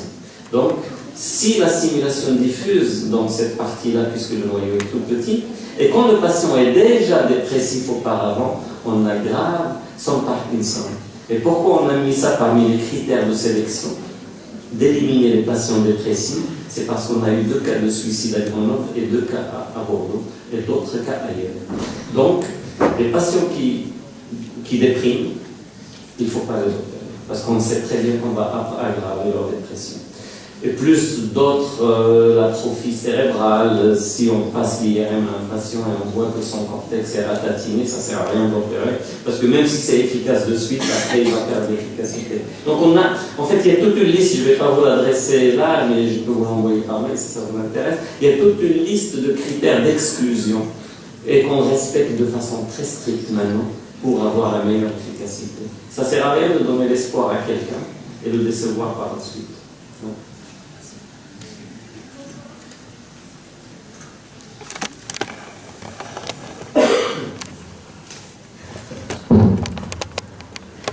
Donc, si la stimulation diffuse dans cette partie-là, puisque le noyau est tout petit, et quand le patient est déjà dépressif auparavant, on aggrave son Parkinson. Et pourquoi on a mis ça parmi les critères de sélection d'éliminer les patients dépressifs? C'est parce qu'on a eu 2 cas de suicide à Grenoble et 2 cas à Bordeaux et d'autres cas ailleurs. Donc, les patients qui dépriment, il ne faut pas les opérer parce qu'on sait très bien qu'on va aggraver leur dépression. Et plus d'autres, l'atrophie cérébrale, si on passe l'IRM à un patient et on voit que son cortex est ratatiné, ça ne sert à rien d'opérer, parce que même si c'est efficace de suite, après il va perdre l'efficacité. Donc en fait, il y a toute une liste, je ne vais pas vous l'adresser là, mais je peux vous l'envoyer par mail si ça vous intéresse. Il y a toute une liste de critères d'exclusion et qu'on respecte de façon très stricte maintenant pour avoir la meilleure efficacité. Ça ne sert à rien de donner l'espoir à quelqu'un et le décevoir par la suite. Donc,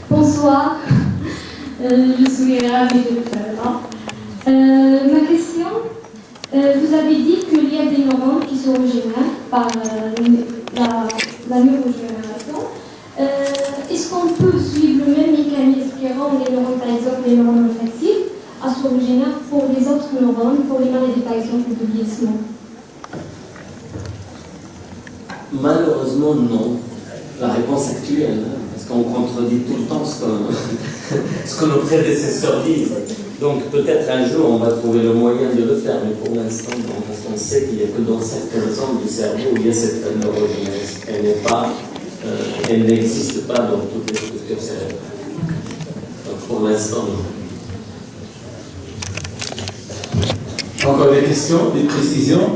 bonsoir, je suis ravie de vous faire là. Ma question, vous avez dit qu'il y a des neurones qui sont régénérés par la neurogénération. Est-ce qu'on peut suivre le même mécanisme qui rend les neurones, par exemple les neurones olfactifs, à se régénérer pour les autres neurones, pour les maladies par exemple de vieillissement? Malheureusement, non. La réponse actuelle, parce qu'on contredit tout le temps ce que nos prédécesseurs disent. Donc peut-être un jour on va trouver le moyen de le faire, mais pour l'instant, parce qu'on sait qu'il n'y a que dans certaines zones du cerveau où il y a cette neurogénèse. Elle n'existe pas dans toutes les structures cérébrales. Donc pour l'instant, non. Encore des questions, des précisions?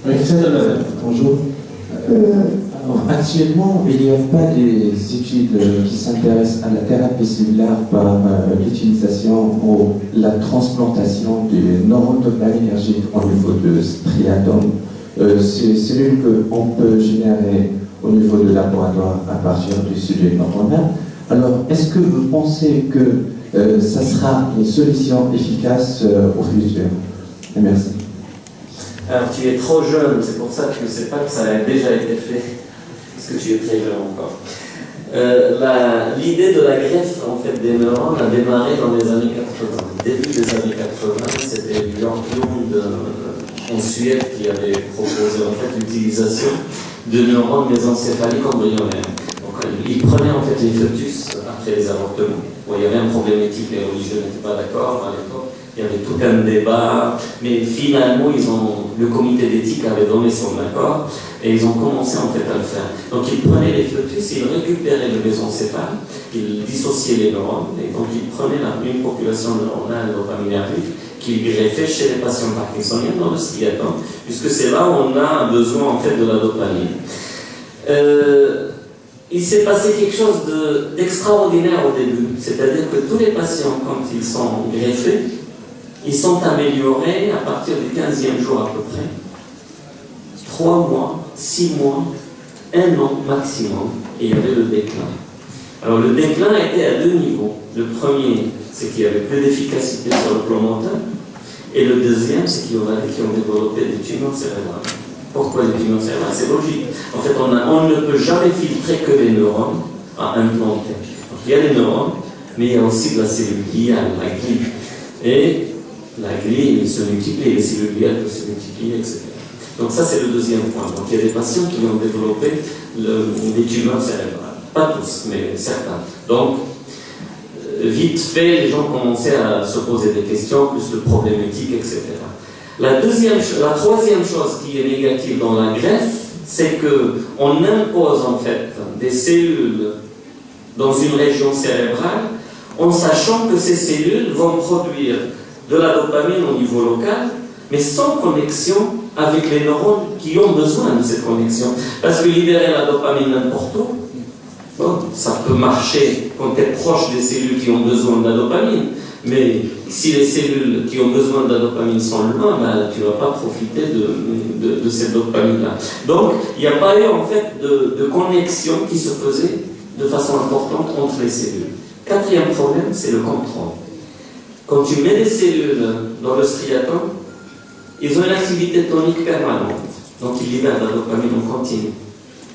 Oui, bonjour. Alors, actuellement, il n'y a pas des études qui s'intéressent à la thérapie cellulaire par l'utilisation ou la transplantation des neurones dopaminergiques au niveau de striatum. C'est cellules qu'on peut générer au niveau de laboratoire à partir du sujet neuronal. Alors, est-ce que vous pensez que ça sera une solution efficace au futur? Merci. Alors tu es trop jeune, c'est pour ça que je ne sais pas que ça a déjà été fait, parce que tu es très jeune encore. L'idée de la greffe en fait, des neurones a démarré dans les années 80. Début des années 80, c'était Björn Lund en Suède qui avait proposé en fait l'utilisation de neurones mésencéphaliques embryonnaires. Donc il prenait en fait les fœtus après les avortements. Bon, il y avait un problème éthique, les religieux n'étaient pas d'accord à l'époque. Il y avait tout un débat, mais finalement, le comité d'éthique avait donné son accord et ils ont commencé en fait à le faire. Donc ils prenaient les fœtus, ils récupéraient le mésencéphale, ils dissociaient les neurones, et donc ils prenaient une population neuronale dopaminergique qu'ils greffaient chez les patients parkinsoniens dans le striatum, puisque c'est là où on a besoin en fait de la dopamine. Il s'est passé quelque chose d'extraordinaire au début, c'est-à-dire que tous les patients, quand ils sont greffés, ils sont améliorés à partir du 15e jour à peu près. 3 mois, 6 mois, 1 an maximum, et il y avait le déclin. Alors le déclin était à 2 niveaux. Le premier, c'est qu'il y avait plus d'efficacité sur le plan mental, et le deuxième, c'est qu'il y en avait qui ont développé des tumeurs cérébrales. Pourquoi les tumeurs cérébrales? C'est logique. En fait, on ne peut jamais filtrer que les neurones à implanter. Donc, il y a les neurones, mais il y a aussi de la cellule gliale, la glie. Et la glie se multiplie, les cellules gliales peuvent se multiplier, etc. Donc ça, c'est le deuxième point. Donc il y a des patients qui ont développé des tumeurs cérébrales. Pas tous, mais certains. Donc, vite fait, les gens commençaient à se poser des questions, plus de problématiques, etc. La troisième chose qui est négative dans la greffe, c'est qu'on impose en fait des cellules dans une région cérébrale en sachant que ces cellules vont produire de la dopamine au niveau local, mais sans connexion avec les neurones qui ont besoin de cette connexion. Parce que libérer la dopamine n'importe où, bon, ça peut marcher quand tu es proche des cellules qui ont besoin de la dopamine, mais si les cellules qui ont besoin de la dopamine sont loin, ben, tu ne vas pas profiter de cette dopamine-là. Donc, il n'y a pas eu en fait de connexion qui se faisait de façon importante entre les cellules. Quatrième problème, c'est le contrôle. Quand tu mets des cellules dans le striatum, ils ont une activité tonique permanente, donc ils libèrent de la dopamine en continu.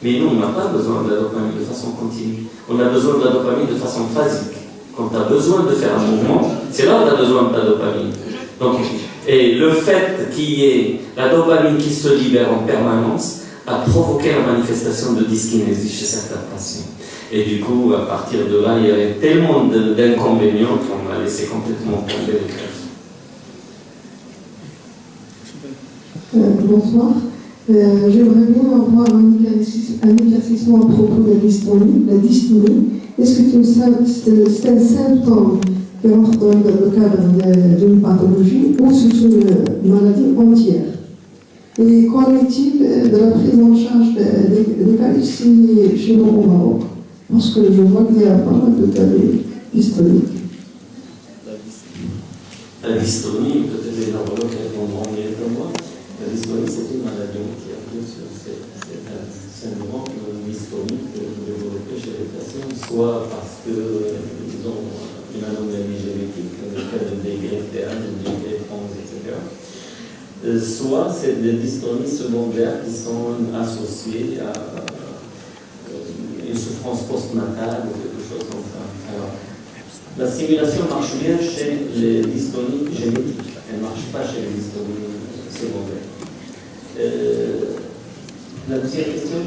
Mais nous, on n'a pas besoin de la dopamine de façon continue. On a besoin de la dopamine de façon phasique. Quand tu as besoin de faire un mouvement, c'est là où tu as besoin de ta dopamine. Donc, et le fait qu'il y ait la dopamine qui se libère en permanence a provoqué la manifestation de dyskinésie chez certains patients. Et du coup, à partir de là, il y avait tellement d'inconvénients qu'on a laissé complètement tomber les greffes. Bonsoir. J'aimerais bien avoir un éclaircissement à propos de la dystonie. La dystonie, est-ce que c'est un symptôme qui rentre dans le cadre d'une pathologie ou c'est une maladie entière? Et qu'en est-il de la prise en charge des cas ici chez nous au Maroc? Parce que je vois qu'il y a pas mal de cas dystoniques. La dystonie, peut-être les neurologues répondront mieux que moi. La dystonie, c'est une maladie entière, bien sûr. C'est un syndrome dystonique développé chez les patients, soit parce qu'ils ont une anomalie génétique, dans le cas de DGFTA, de DGF11, etc. Soit c'est des dystonies secondaires qui sont associées à une souffrance post-natale ou quelque chose comme ça. Alors, la simulation marche bien chez les dystonies génétiques, elle ne marche pas chez les dystonies secondaires. La deuxième question,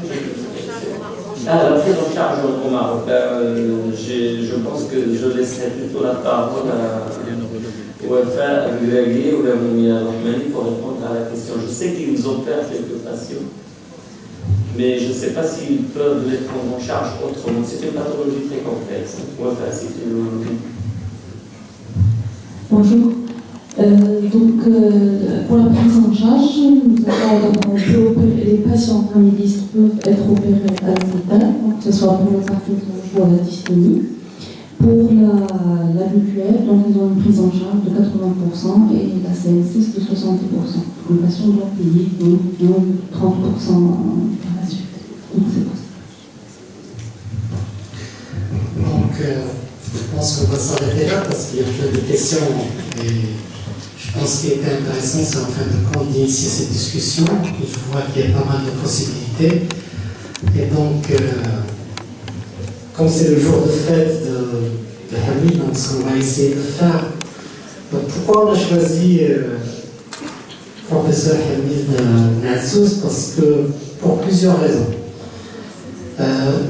la prise en charge au Maroc. Je pense que je laisserai plutôt la parole à Wafa Abdelaghi ou la Moumia Rahmani pour répondre à la question. Je sais qu'ils opèrent quelques patients, mais je ne sais pas s'ils peuvent les prendre en charge autrement. C'est une pathologie très complexe. Wafa, si tu veux. Bonjour. Pour la prise en charge, les patients familistes peuvent être opérés à l'hôpital, que ce soit pour le Parkinson ou la dystonie. Pour la mutuelle, donc ils ont une prise en charge de 80% et la CN6 de 70%. Le patient doit payer donc 30% par la suite. Donc c'est possible. Donc, je pense qu'on va s'arrêter là parce qu'il y a plein de questions. Et je pense qu'il était intéressant, c'est en fin de compte d'initier cette discussion. Je vois qu'il y a pas mal de possibilités. Et donc, comme c'est le jour de fête de Hamid, donc ce qu'on va essayer de faire. Donc, pourquoi on a choisi professeur Hamid Nassouz? Parce que, pour plusieurs raisons.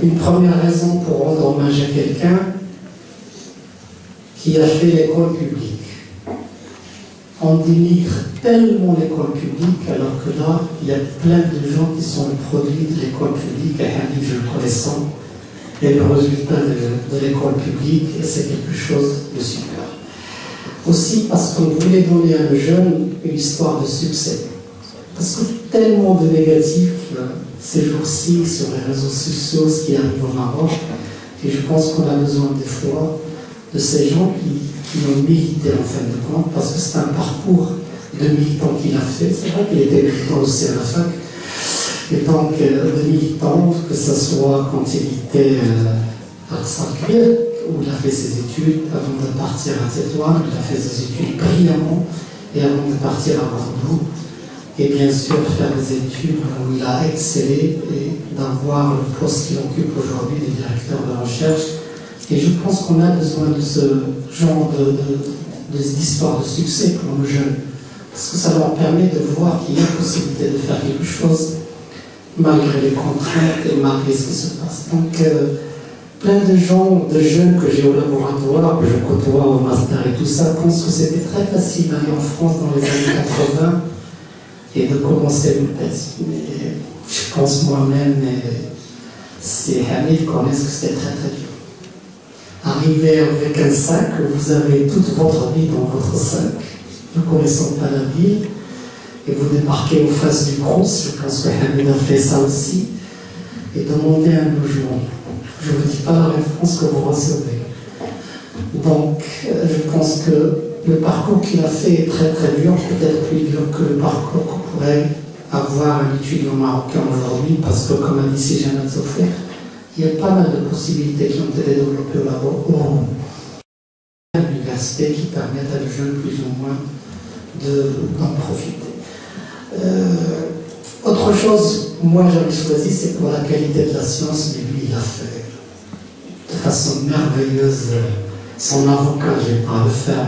Une première raison pour rendre hommage à quelqu'un qui a fait l'école publique. On dénigre tellement l'école publique, alors que là, il y a plein de gens qui sont le produit de l'école publique. Et Hamid, je le connaissais, et le résultat de l'école publique, et c'est quelque chose de super. Aussi parce qu'on voulait donner à nos jeunes une histoire de succès. Parce que tellement de négatifs ces jours-ci sur les réseaux sociaux, ce qui arrive au Maroc, et je pense qu'on a besoin des fois de ces gens qui ont milité en fin de compte, parce que c'est un parcours de militant qu'il a fait. C'est vrai qu'il était militant aussi à la fac, et donc de militant, que ce soit quand il était à Sarkir, où il a fait ses études, avant de partir à Tétouan, il a fait ses études brillamment, et avant de partir à Bordeaux, et bien sûr faire des études où il a excellé, et d'avoir le poste qu'il occupe aujourd'hui de directeur de recherche. Et je pense qu'on a besoin de ce genre d'histoire de succès pour nos jeunes, parce que ça leur permet de voir qu'il y a possibilité de faire quelque chose malgré les contraintes et malgré ce qui se passe. Donc, plein de gens, de jeunes que j'ai au laboratoire, que je côtoie au master et tout ça, pensent que c'était très facile d'aller en France dans les années 80 et de commencer une thèse. Mais je pense moi-même, c'est Hamid connaissent que c'était très très dur. Arriver avec un sac, vous avez toute votre vie dans votre sac, ne connaissant pas la ville, et vous débarquez en face du Crous, je pense que Hamid a fait ça aussi, et demander un logement. Je ne vous dis pas la réponse que vous recevez. Donc, je pense que le parcours qu'il a fait est très très dur, peut-être plus dur que le parcours qu'on pourrait avoir un étudiant marocain aujourd'hui, parce que, comme a dit Sijana Zofer, il y a pas mal de possibilités qui ont été développées là-bas à l'université qui permettent à des jeunes plus ou moins d'en profiter. Autre chose, moi j'avais choisi, c'est pour la qualité de la science, mais lui il a fait de façon merveilleuse son avocat, je ne vais pas le faire.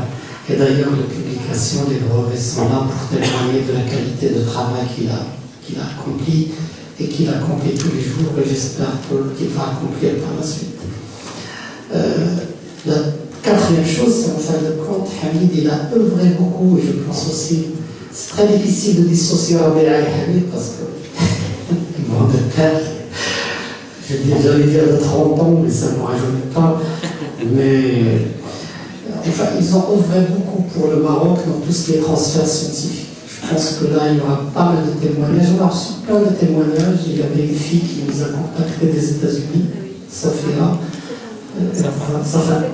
Et d'ailleurs, les publications, les brevets sont là pour témoigner de la qualité de travail qu'il a accompli et qu'il accomplit tous les jours, et j'espère qu'il va accomplir par la suite. La quatrième chose, c'est en fin de compte, Hamid, il a œuvré beaucoup, et je pense aussi, c'est très difficile de dissocier Rabia et Hamid parce que, mon père, j'allais dire de 30 ans, mais ça ne me rajeunit pas, mais enfin, ils ont œuvré beaucoup pour le Maroc dans tout ce qui est transfert scientifique. Je pense que là, il y aura pas mal de témoignages. On a reçu plein de témoignages. Il y avait une fille qui nous a contactés des États-Unis, Sophia.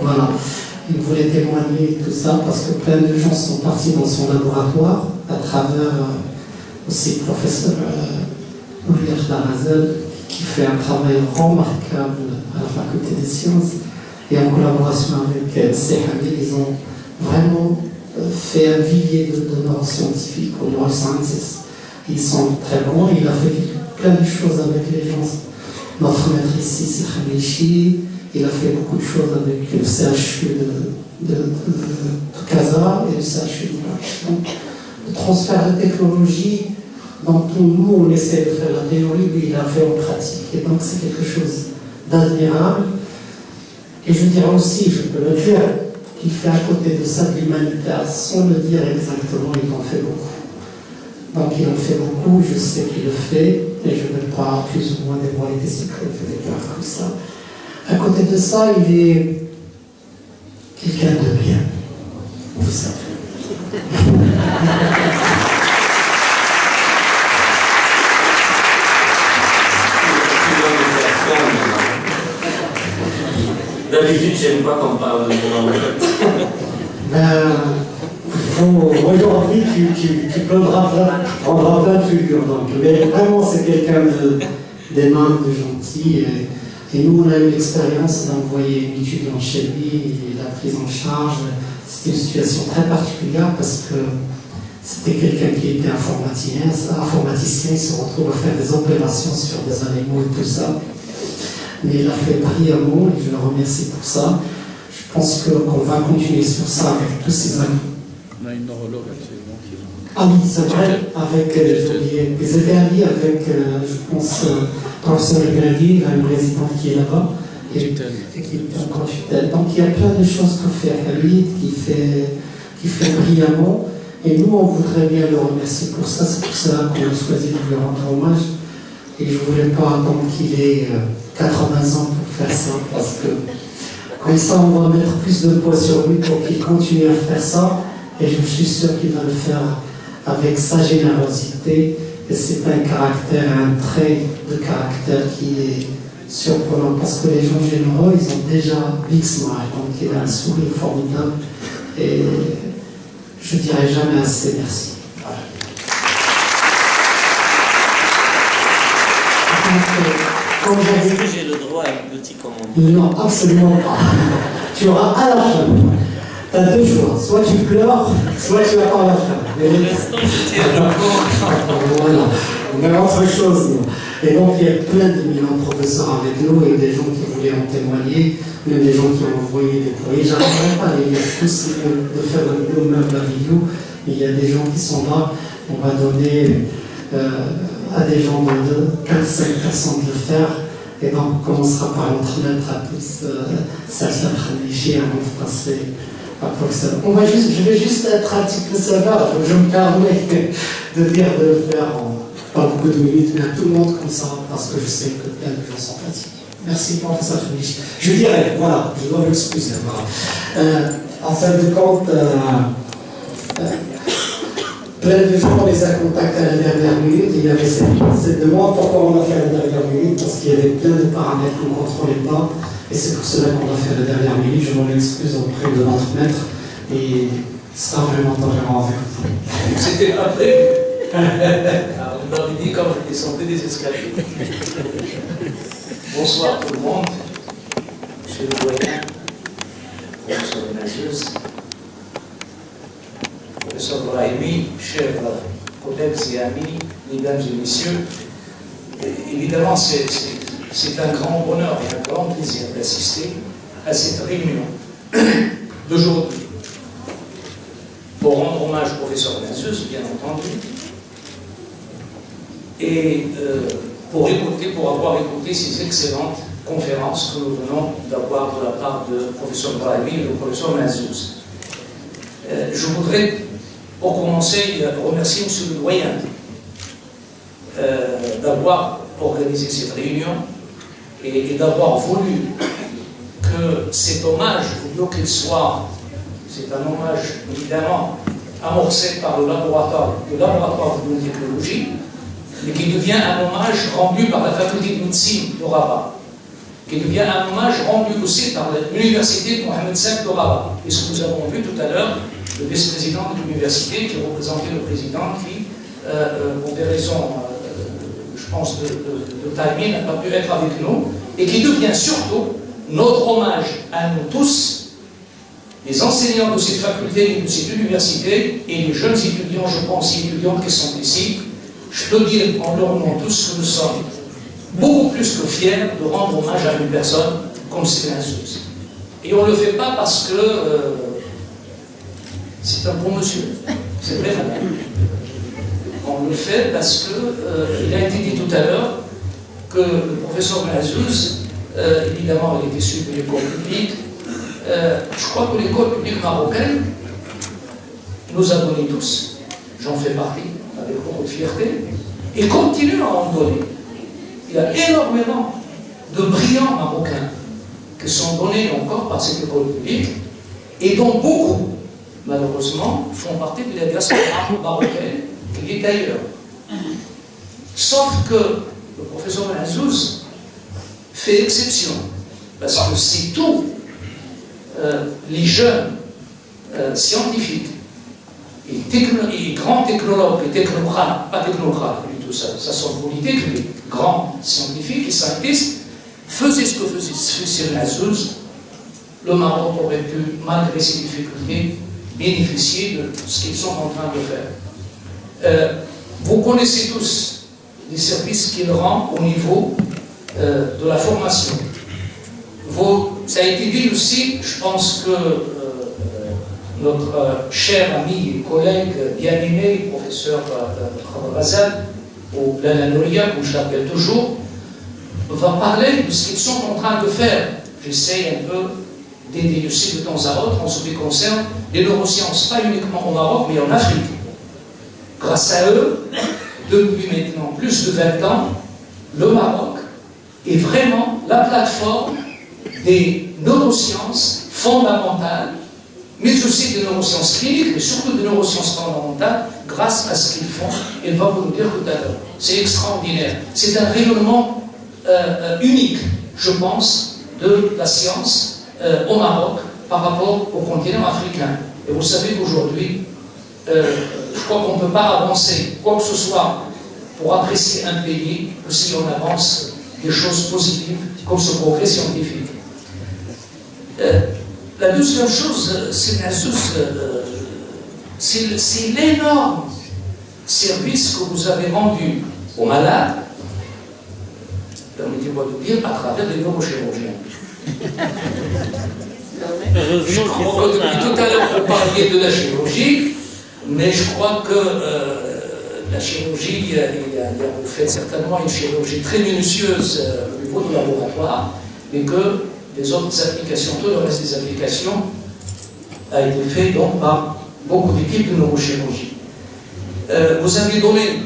Voilà. Il voulait témoigner tout ça parce que plein de gens sont partis dans son laboratoire à travers aussi le professeur Oulir Darazel qui fait un travail remarquable à la faculté des sciences. Et en collaboration avec Hamid, ils ont vraiment fait un vivier de neuroscientifiques au neurosciences. Ils sont très bons, il a fait plein de choses avec les gens. Notre maître ici, c'est Khamichi, il a fait beaucoup de choses avec le CHU de Casa et le CHU de Marrakech. Donc, le transfert de technologie, dont nous on essaie de faire la théorie, lui il a fait en pratique. Et donc c'est quelque chose d'admirable. Et je dirais aussi, je peux le dire, qu'il fait à côté de ça de l'humanitaire, sans le dire exactement, il en fait beaucoup. Donc il en fait beaucoup, je sais qu'il le fait, et je ne vais pas plus ou moins dévoiler des secrets de quelqu'un comme ça. À côté de ça, il est quelqu'un de bien, vous savez. D'habitude, j'aime pas qu'on parle de moi. Aujourd'hui, tu prendras plein de figures. Mais vraiment, c'est quelqu'un d'aimable, de gentil. Et nous, on a eu l'expérience d'envoyer une étudiante chez lui, et la prise en charge. C'était une situation très particulière parce que c'était quelqu'un qui était informaticien, il se retrouve à faire des opérations sur des animaux et tout ça. Mais il a fait brillamment et je le remercie pour ça. Je pense qu'on va continuer sur ça avec tous ces amis. On a une neurologue actuellement qui est... Ah oui, c'est vrai, avec, les Égardi, avec, je pense, professeur Égardi, il a une résidente qui est là-bas. Et qui est encore tutelle. Donc il y a plein de choses que fait Hamid, qui fait brillamment. Et nous, on voudrait bien le remercier pour ça. C'est pour ça qu'on a choisi de lui rendre hommage. Et je ne voulais pas attendre qu'il ait 80 ans pour faire ça, parce que comme ça, on va mettre plus de poids sur lui pour qu'il continue à faire ça. Et je suis sûr qu'il va le faire avec sa générosité. Et c'est un caractère, un trait de caractère qui est surprenant, parce que les gens généreux, ils ont déjà big smile, donc il a un sourire formidable. Et je ne dirai jamais assez merci. Voilà. Est-ce que j'ai le droit à un petit commentaire? Non, absolument pas. Tu auras à la fin. Tu as deux choix. Soit tu pleures, soit tu attends à la fin. Pour l'instant, je tiens le corps. Voilà. Mais autre chose. Et donc, il y a plein d'éminents professeurs avec nous et des gens qui voulaient en témoigner, même des gens qui ont envoyé des courriers. J'arriverai pas à les lire tous de faire la vidéo, même la vidéo. Mais il y a des gens qui sont là. On va donner à des gens de 4-5 personnes de le faire. Et donc, on commencera par en remettre à tous certains privilégiés avant de passer à professeur. Je vais juste être un petit peu sévère, je me permets de dire de le faire pas beaucoup de minutes, mais à tout le monde comme ça, parce que je sais que plein de gens sont fatigués. Merci, professeur Foulich. Je dirais, voilà, je dois m'excuser. Voilà. En fin de compte, plein de gens, on les a contactés à la dernière minute. Il y avait cette demande. Pourquoi on a fait à la dernière minute? Parce qu'il y avait plein de paramètres qu'on ne contrôlait pas. Et c'est pour cela qu'on a fait à la dernière minute. Je m'en excuse auprès de notre maître. Et ce sera vraiment tolérant avec vous. C'était pas prévu. On m'avait dit quand je descendais des escaliers. Bonsoir tout le monde. Monsieur le doyen, professeur Nazeuz, professeur Brahimi, chers collègues et amis, mesdames et messieurs. Évidemment, c'est un grand bonheur et un grand plaisir d'assister à cette réunion d'aujourd'hui pour rendre hommage au professeur Nazeuz, bien entendu, et pour avoir écouté ces excellentes conférences que nous venons d'avoir de la part de professeur Brahimi et du professeur Nazeuz. Je voudrais, pour commencer, remercier M. le doyen d'avoir organisé cette réunion et d'avoir voulu que cet hommage, au lieu qu'il soit, c'est un hommage évidemment amorcé par le laboratoire de biotechnologie, mais qui devient un hommage rendu par la faculté de médecine de Rabat, qui devient un hommage rendu aussi par l'université de Mohamed V de Rabat. Et ce que nous avons vu tout à l'heure, le vice-président de l'université qui représentait le président qui, pour des raisons, je pense, de timing, n'a pas pu être avec nous, et qui devient surtout notre hommage à nous tous, les enseignants de cette faculté et de cette université, et les jeunes étudiants, je pense, et étudiantes qui sont ici. Je peux dire en leur nom tous que nous sommes beaucoup plus que fiers de rendre hommage à une personne comme c'est Nazeuz. Et on ne le fait pas parce que c'est un bon monsieur. C'est vrai, madame. On le fait parce qu'il a été dit tout à l'heure que le professeur Nazeuz, évidemment, il est issu de l'école publique. Je crois que l'école publique marocaine nous a donné tous. J'en fais partie, avec beaucoup de fierté, et continue à en donner. Il y a énormément de brillants Marocains qui sont donnés encore par cette école publique, et dont beaucoup, malheureusement, font partie de la diaspora marocaine qui est ailleurs. Sauf que le professeur Nazeuz fait exception, parce que c'est tous les jeunes scientifiques et grands technologues et technocrates, pas technocrates du tout, ça sont politique, les grands scientifiques et scientistes faisaient ce que faisait Nazeuz. Le Maroc aurait pu, malgré ses difficultés, bénéficier de ce qu'ils sont en train de faire. Vous connaissez tous les services qu'il rend au niveau de la formation. Ça a été dit aussi, je pense que notre cher ami et collègue bien-aimé, professeur Razal, ou Lana Nouria, comme je l'appelle toujours, va parler de ce qu'ils sont en train de faire. J'essaie un peu d'aider aussi de temps à autre en ce qui concerne les neurosciences, pas uniquement au Maroc, mais en Afrique. Grâce à eux, depuis maintenant plus de 20 ans, le Maroc est vraiment la plateforme des neurosciences fondamentales, mais aussi des neurosciences cliniques, mais surtout des neurosciences fondamentales, grâce à ce qu'ils font. Et va vous le dire tout à l'heure. C'est extraordinaire. C'est un rayonnement unique, je pense, de la science au Maroc par rapport au continent africain. Et vous savez qu'aujourd'hui, je crois qu'on ne peut pas avancer quoi que ce soit pour apprécier un pays que si on avance des choses positives comme ce progrès scientifique. La deuxième chose, c'est l'énorme service que vous avez rendu aux malades, permettez-moi de dire, à travers les neurochirurgiens. Je crois que depuis tout à l'heure, vous parliez de la chirurgie, mais je crois que la chirurgie, vous faites certainement une chirurgie très minutieuse au niveau du laboratoire, mais que les autres applications, tout le reste des applications a été fait donc par beaucoup d'équipes de neurochirurgie. Vous avez donné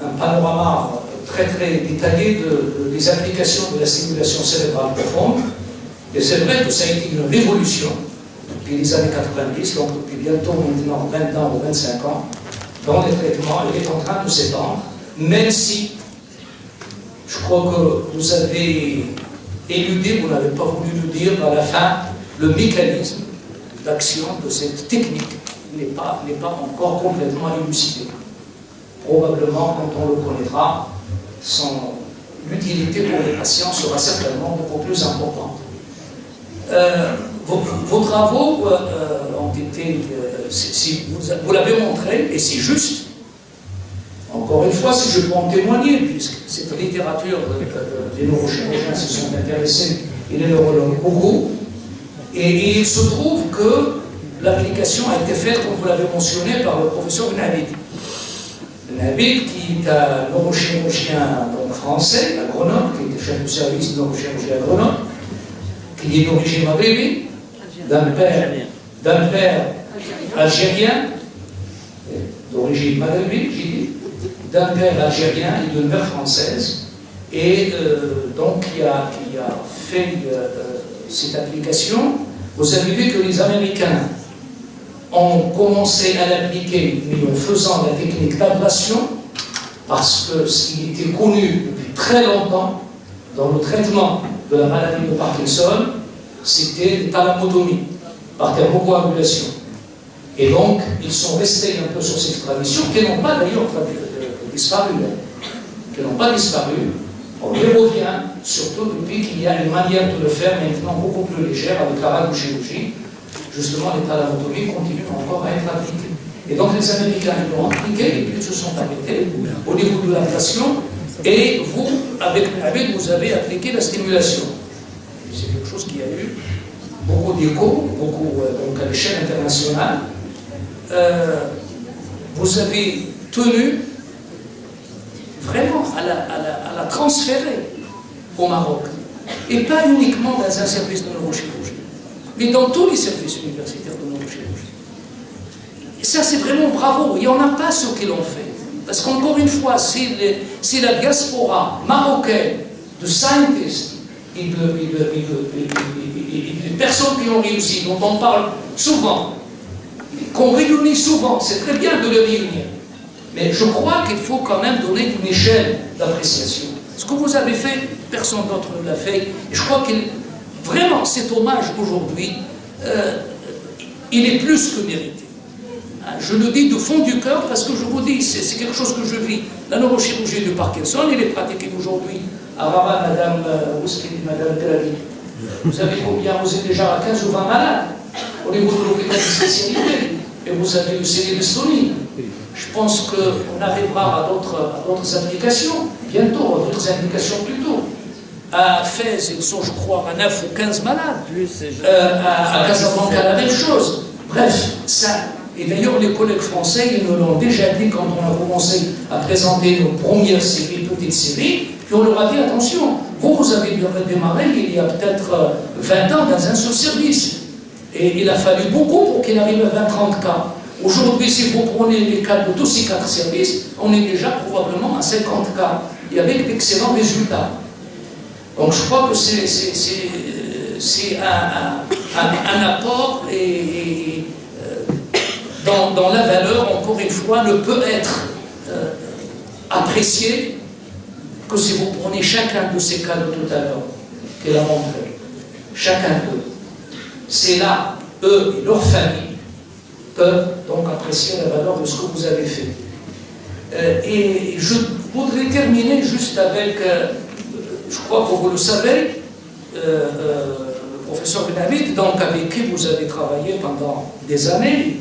un panorama très très détaillé des applications de la stimulation cérébrale profonde. Et c'est vrai que ça a été une révolution depuis les années 90, donc depuis bientôt maintenant 20 ans ou 25 ans, dans les traitements. Elle est en train de s'étendre, même si je crois que vous avez éludé, vous n'avez pas voulu nous dire à la fin, le mécanisme d'action de cette technique n'est pas encore complètement élucidé. Probablement, quand on le connaîtra, l'utilité pour les patients sera certainement beaucoup plus importante. Vos travaux ont été, vous l'avez montré, et c'est juste. Encore une fois, si je peux en témoigner, puisque cette littérature des neurochirurgiens se sont intéressés, et les neurologues beaucoup, et il se trouve que l'application a été faite, comme vous l'avez mentionné, par le professeur Nabil. Nabil, qui est un neurochirurgien donc, français, à Grenoble, qui était chef de service de neurochirurgie à Grenoble, qui est d'origine maghrébine, d'un père algérien, d'origine maghrébine, j'ai dit, d'un père algérien et d'une mère française, et donc qui a fait cette application. Vous avez vu que les Américains ont commencé à l'appliquer, mais en faisant la technique d'ablation, parce que ce qui était connu depuis très longtemps dans le traitement de la maladie de Parkinson, c'était la thalamotomie, par thermocoagulation. Et donc, ils sont restés un peu sur cette tradition, qui n'ont pas d'ailleurs disparu. Qui n'ont pas disparu. On y revient, surtout depuis qu'il y a une manière de le faire maintenant beaucoup plus légère avec la radiochirurgie. Justement, les thalamotomies continuent encore à être appliquées. Et donc, les Américains l'ont appliqué et puis ils se sont arrêtés au niveau de l'ablation. Et vous, avec vous avez appliqué la stimulation. C'est quelque chose qui a eu beaucoup d'écho, beaucoup donc à l'échelle internationale. Vous avez tenu vraiment à la transférer au Maroc. Et pas uniquement dans un service de neurochirurgie, mais dans tous les services universitaires de neurochirurgie. Et ça, c'est vraiment bravo. Il n'y en a pas ceux qui l'ont fait. Parce qu'encore une fois, c'est la diaspora marocaine de scientists et de personnes qui ont réussi, dont on parle souvent, qu'on réunit souvent. C'est très bien de les réunir. Mais je crois qu'il faut quand même donner une échelle d'appréciation. Ce que vous avez fait, personne d'autre ne l'a fait. Et je crois que vraiment, cet hommage aujourd'hui, il est plus que mérité. Je le dis de fond du cœur parce que je vous dis, c'est quelque chose que je vis. La neurochirurgie de Parkinson, elle est pratiquée aujourd'hui à Rabat, Madame Grady. Vous savez combien vous êtes déjà à 15 ou 20 malades au niveau de l'hôpital de spécialité. Et vous avez eu l'Estonie. Je pense qu'on arrivera à d'autres applications, bientôt, à d'autres applications plus tôt. À Fès, ils sont, je crois, à 9 ou 15 malades. À Casablanca, la même chose. Bref, ça. Et d'ailleurs, les collègues français, ils nous l'ont déjà dit quand on a commencé à présenter nos premières séries, petites séries, puis on leur a dit, attention, vous avez démarré il y a peut-être 20 ans dans un seul service. Et il a fallu beaucoup pour qu'il arrive à 20-30 cas. Aujourd'hui, si vous prenez les cas de tous ces 4 services, on est déjà probablement à 50 cas, et avec d'excellents résultats. Donc je crois que c'est un apport et dans la valeur, encore une fois, ne peut être apprécié que si vous prenez chacun de ces cas de tout à l'heure qu'elle a montré. Chacun d'eux. C'est là, eux et leurs familles peuvent donc apprécier la valeur de ce que vous avez fait. Et je voudrais terminer juste avec, je crois que vous le savez, le professeur Benhamid, donc avec qui vous avez travaillé pendant des années,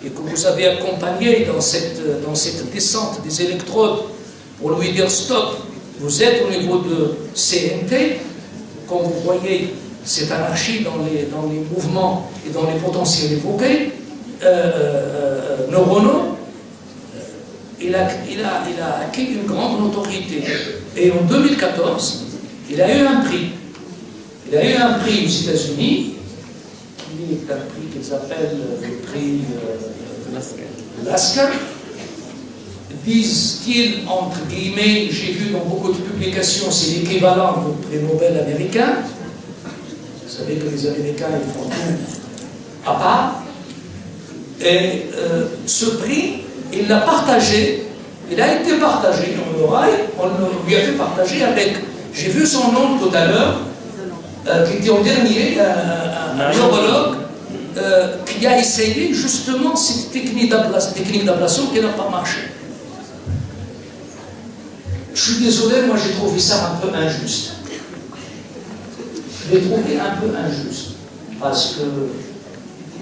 et que vous avez accompagné dans cette descente des électrodes pour lui dire stop, vous êtes au niveau de CNT, comme vous voyez, cette anarchie dans les mouvements et dans les potentiels évoqués, neuronaux, il a acquis une grande notoriété. Et en 2014, il a eu un prix. Il a eu un prix aux États-Unis, qui est un prix qu'ils appellent le prix Lasker, disent-ils, entre guillemets, j'ai vu dans beaucoup de publications, c'est l'équivalent du prix Nobel américain. Vous savez que les Américains, ils font tout à part. Et ce prix, il l'a partagé, il a été partagé en oreille, on lui a fait partager avec, j'ai vu son nom tout à l'heure, qui était en dernier, un neurologue, qui a essayé justement cette technique d'ablation qui n'a pas marché. Je suis désolé, moi j'ai trouvé ça un peu injuste. Je l'ai trouvé un peu injuste. Parce que,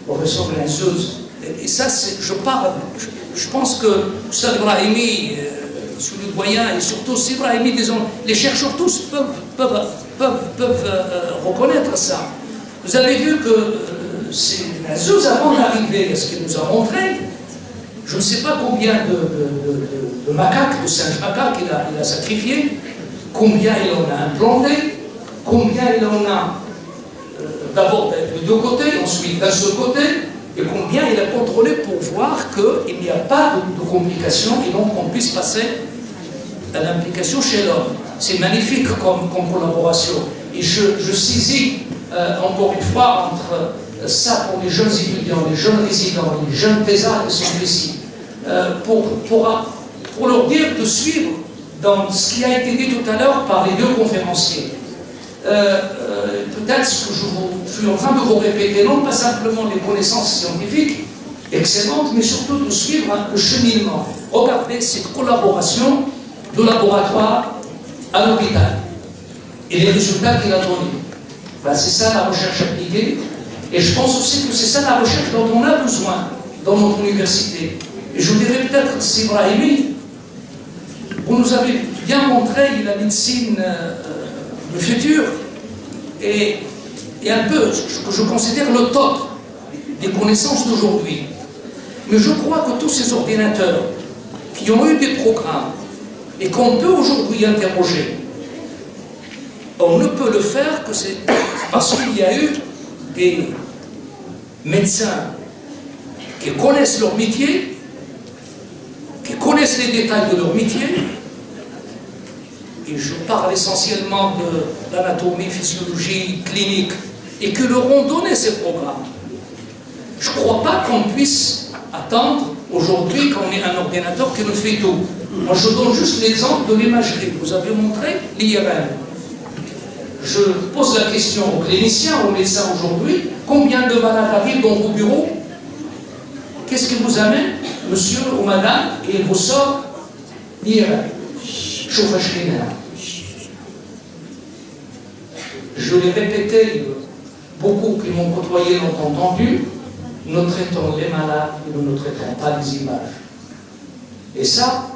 professeur Glenseuse, et ça, je pense que Oustad Ibrahimi, sous le doyen, et surtout Ibrahimi, disons, les chercheurs tous peuvent reconnaître ça. Vous avez vu que Glenseuse, avant d'arriver à ce qu'il nous a montré, je ne sais pas combien de macaques, de singes macaques il a sacrifié, combien il en a implanté, combien il en a d'abord de deux côtés, ensuite d'un seul côté, et combien il a contrôlé pour voir qu'il n'y a pas de complications et donc qu'on puisse passer à l'implication chez l'homme. C'est magnifique comme collaboration. Et je saisis encore une fois entre ça pour les jeunes étudiants, les jeunes résidents, les jeunes thésards qui sont ici, pour leur dire de suivre dans ce qui a été dit tout à l'heure par les deux conférenciers. Peut-être ce que je suis en train de vous répéter, non pas simplement les connaissances scientifiques excellentes, mais surtout de suivre le cheminement. Regardez cette collaboration de laboratoire à l'hôpital et les résultats qu'il a donnés. Ben, c'est ça la recherche appliquée, et je pense aussi que c'est ça la recherche dont on a besoin dans notre université. Et je vous dirais peut-être, c'est Ibrahimi, vous nous avez bien montré la médecine le futur et un peu ce que je considère le top des connaissances d'aujourd'hui. Mais je crois que tous ces ordinateurs qui ont eu des programmes et qu'on peut aujourd'hui interroger, on ne peut le faire que c'est parce qu'il y a eu des médecins qui connaissent leur métier, qui connaissent les détails de leur métier. Et je parle essentiellement de l'anatomie, physiologie, clinique, et que leur ont donné ces programmes. Je ne crois pas qu'on puisse attendre aujourd'hui qu'on ait un ordinateur qui nous fait tout. Moi, je donne juste l'exemple de l'imagerie. Vous avez montré l'IRM. Je pose la question aux cliniciens, aux médecins aujourd'hui, combien de malades arrivent dans vos bureaux? Qu'est-ce qui vous amène, monsieur ou madame, et il vous sort l'IRM. Chauffage clinique. Je l'ai répété, beaucoup qui m'ont côtoyé l'ont entendu, nous traitons les malades et nous ne traitons pas les images. Et ça,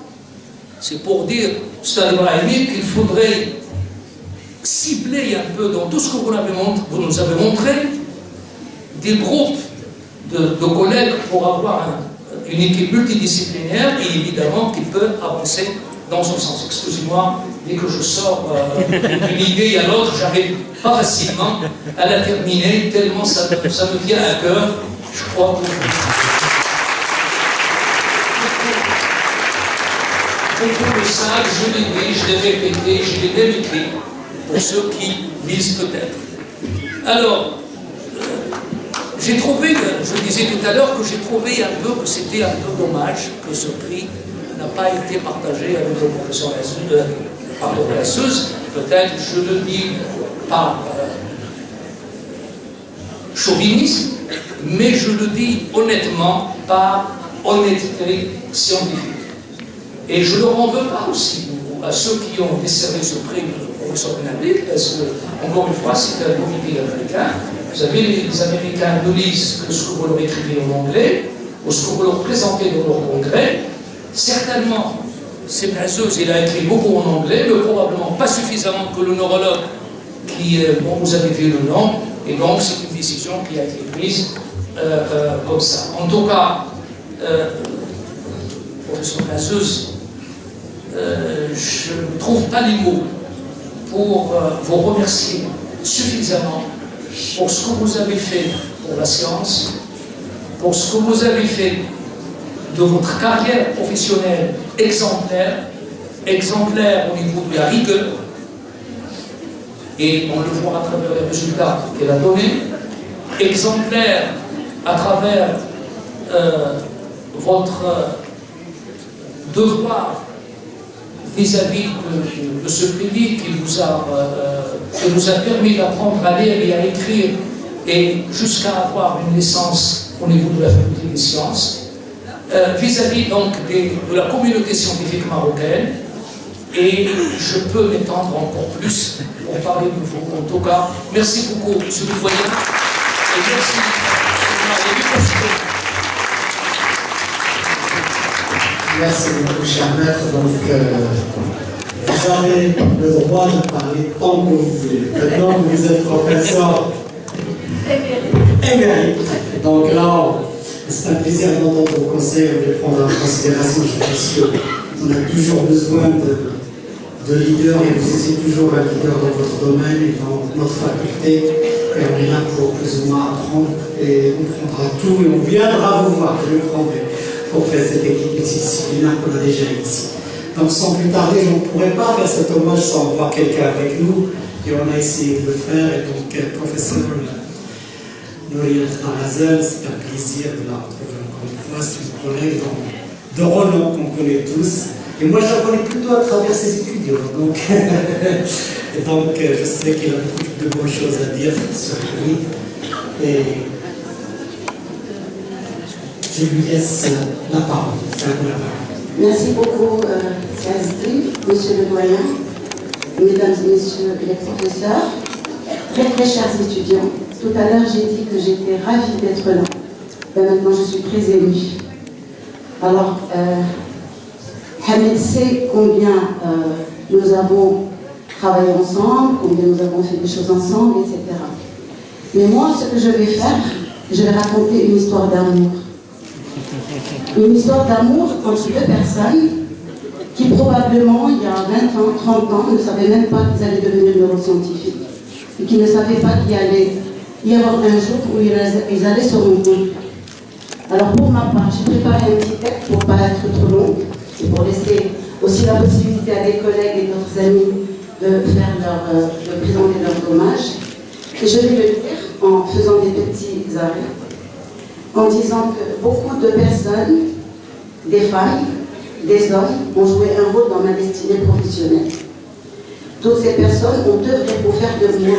c'est pour dire, Oustad Ibrahimi, qu'il faudrait cibler un peu dans tout ce que vous nous avez montré, des groupes de collègues pour avoir une équipe multidisciplinaire et évidemment qui peut avancer dans son sens. Excusez-moi, dès que je sors d'une idée à l'autre, j'arrive pas facilement à la terminer, tellement ça me tient à cœur. Je crois que beaucoup de ça, je l'ai dit, je l'ai répété, je l'ai même écrit, pour ceux qui lisent peut-être. Alors, j'ai trouvé, je disais tout à l'heure, que j'ai trouvé un peu que c'était un peu dommage que ce prix n'a pas été partagé avec le professeur Glenseuse. Peut-être, je le dis par chauvinisme, mais je le dis honnêtement par honnêteté scientifique. Et je ne le en veux pas aussi à ceux qui ont décerné ce prix au professeur Benabit, parce que, encore une fois, c'est un comité américain. Vous savez, les Américains ne lisent que ce que vous leur écrivez en anglais, ou ce que vous leur présentez dans leur congrès. Certainement, c'est Glenseuse, il a écrit beaucoup en anglais, mais probablement pas suffisamment que le neurologue dont vous avez vu le nom, et donc c'est une décision qui a été prise comme ça. En tout cas, professeur Glenseuse, je ne trouve pas les mots pour vous remercier suffisamment pour ce que vous avez fait pour la science, pour ce que vous avez fait de votre carrière professionnelle exemplaire au niveau de la rigueur, et on le voit à travers les résultats qu'elle a donnés, exemplaire à travers votre devoir vis-à-vis de ce pays qui vous a permis d'apprendre à lire et à écrire, et jusqu'à avoir une licence au niveau de la faculté des sciences, vis-à-vis donc de la communauté scientifique marocaine. Et je peux m'étendre encore plus pour parler de vous. En tout cas, merci beaucoup, M. Dufoyer, et merci de m'avoir écouté. Merci beaucoup, cher maître. Donc, vous avez le droit de parler tant que vous voulez. Maintenant que vous êtes professeur émérite. Donc là, c'est un plaisir d'entendre vos conseils, de les prendre en considération. Je pense qu'on a toujours besoin de leaders, et vous étiez toujours un leader dans votre domaine et dans notre faculté. Et on est là pour plus ou moins apprendre, et on prendra tout et on viendra vous voir, je le prendrai, pour faire cette équipe multidisciplinaire qu'on a déjà ici. Donc sans plus tarder, on ne pourrait pas faire cet hommage sans voir quelqu'un avec nous, et on a essayé de le faire. Et donc, professeur Nouriel Tarazel, c'est un plaisir de la retrouver encore une fois. C'est une collègue de renom qu'on connaît tous. Et moi, je la connais plutôt à travers ses étudiants. Donc, je sais qu'il a beaucoup de bonnes choses à dire sur lui. Et je lui laisse la parole. Merci beaucoup, Yazdi, monsieur le doyen, mesdames et messieurs les professeurs, très très chers étudiants. Tout à l'heure, j'ai dit que j'étais ravie d'être là. Maintenant, je suis très émue. Alors, Hamid sait combien nous avons travaillé ensemble, combien nous avons fait des choses ensemble, etc. Mais moi, ce que je vais faire, je vais raconter une histoire d'amour. Une histoire d'amour entre deux personnes qui probablement, il y a 20 ans, 30 ans, ne savaient même pas qu'ils allaient devenir neuroscientifiques. Et qui ne savaient pas qu'il y allait y avoir un jour où ils allaient se rencontrer. Alors pour ma part, j'ai préparé un petit texte pour ne pas être trop long. C'est pour laisser aussi la possibilité à des collègues et d'autres amis de présenter leurs hommages. Et je vais le dire en faisant des petits arrêts, en disant que beaucoup de personnes, des femmes, des hommes, ont joué un rôle dans ma destinée professionnelle. Toutes ces personnes ont œuvré pour faire de moi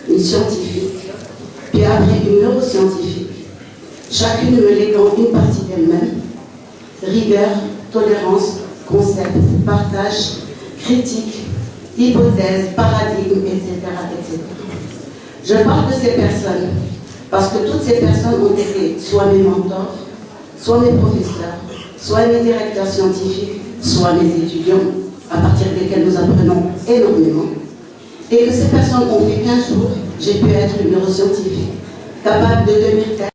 une scientifique, puis après une neuroscientifique, chacune me léguant une partie d'elle-même: rigueur, tolérance, concept, partage, critique, hypothèse, paradigme, etc., etc. Je parle de ces personnes parce que toutes ces personnes ont été soit mes mentors, soit mes professeurs, soit mes directeurs scientifiques, soit mes étudiants, à partir desquels nous apprenons énormément. Et que ces personnes ont fait qu'un jour, j'ai pu être une neuroscientifique, capable de tenir tête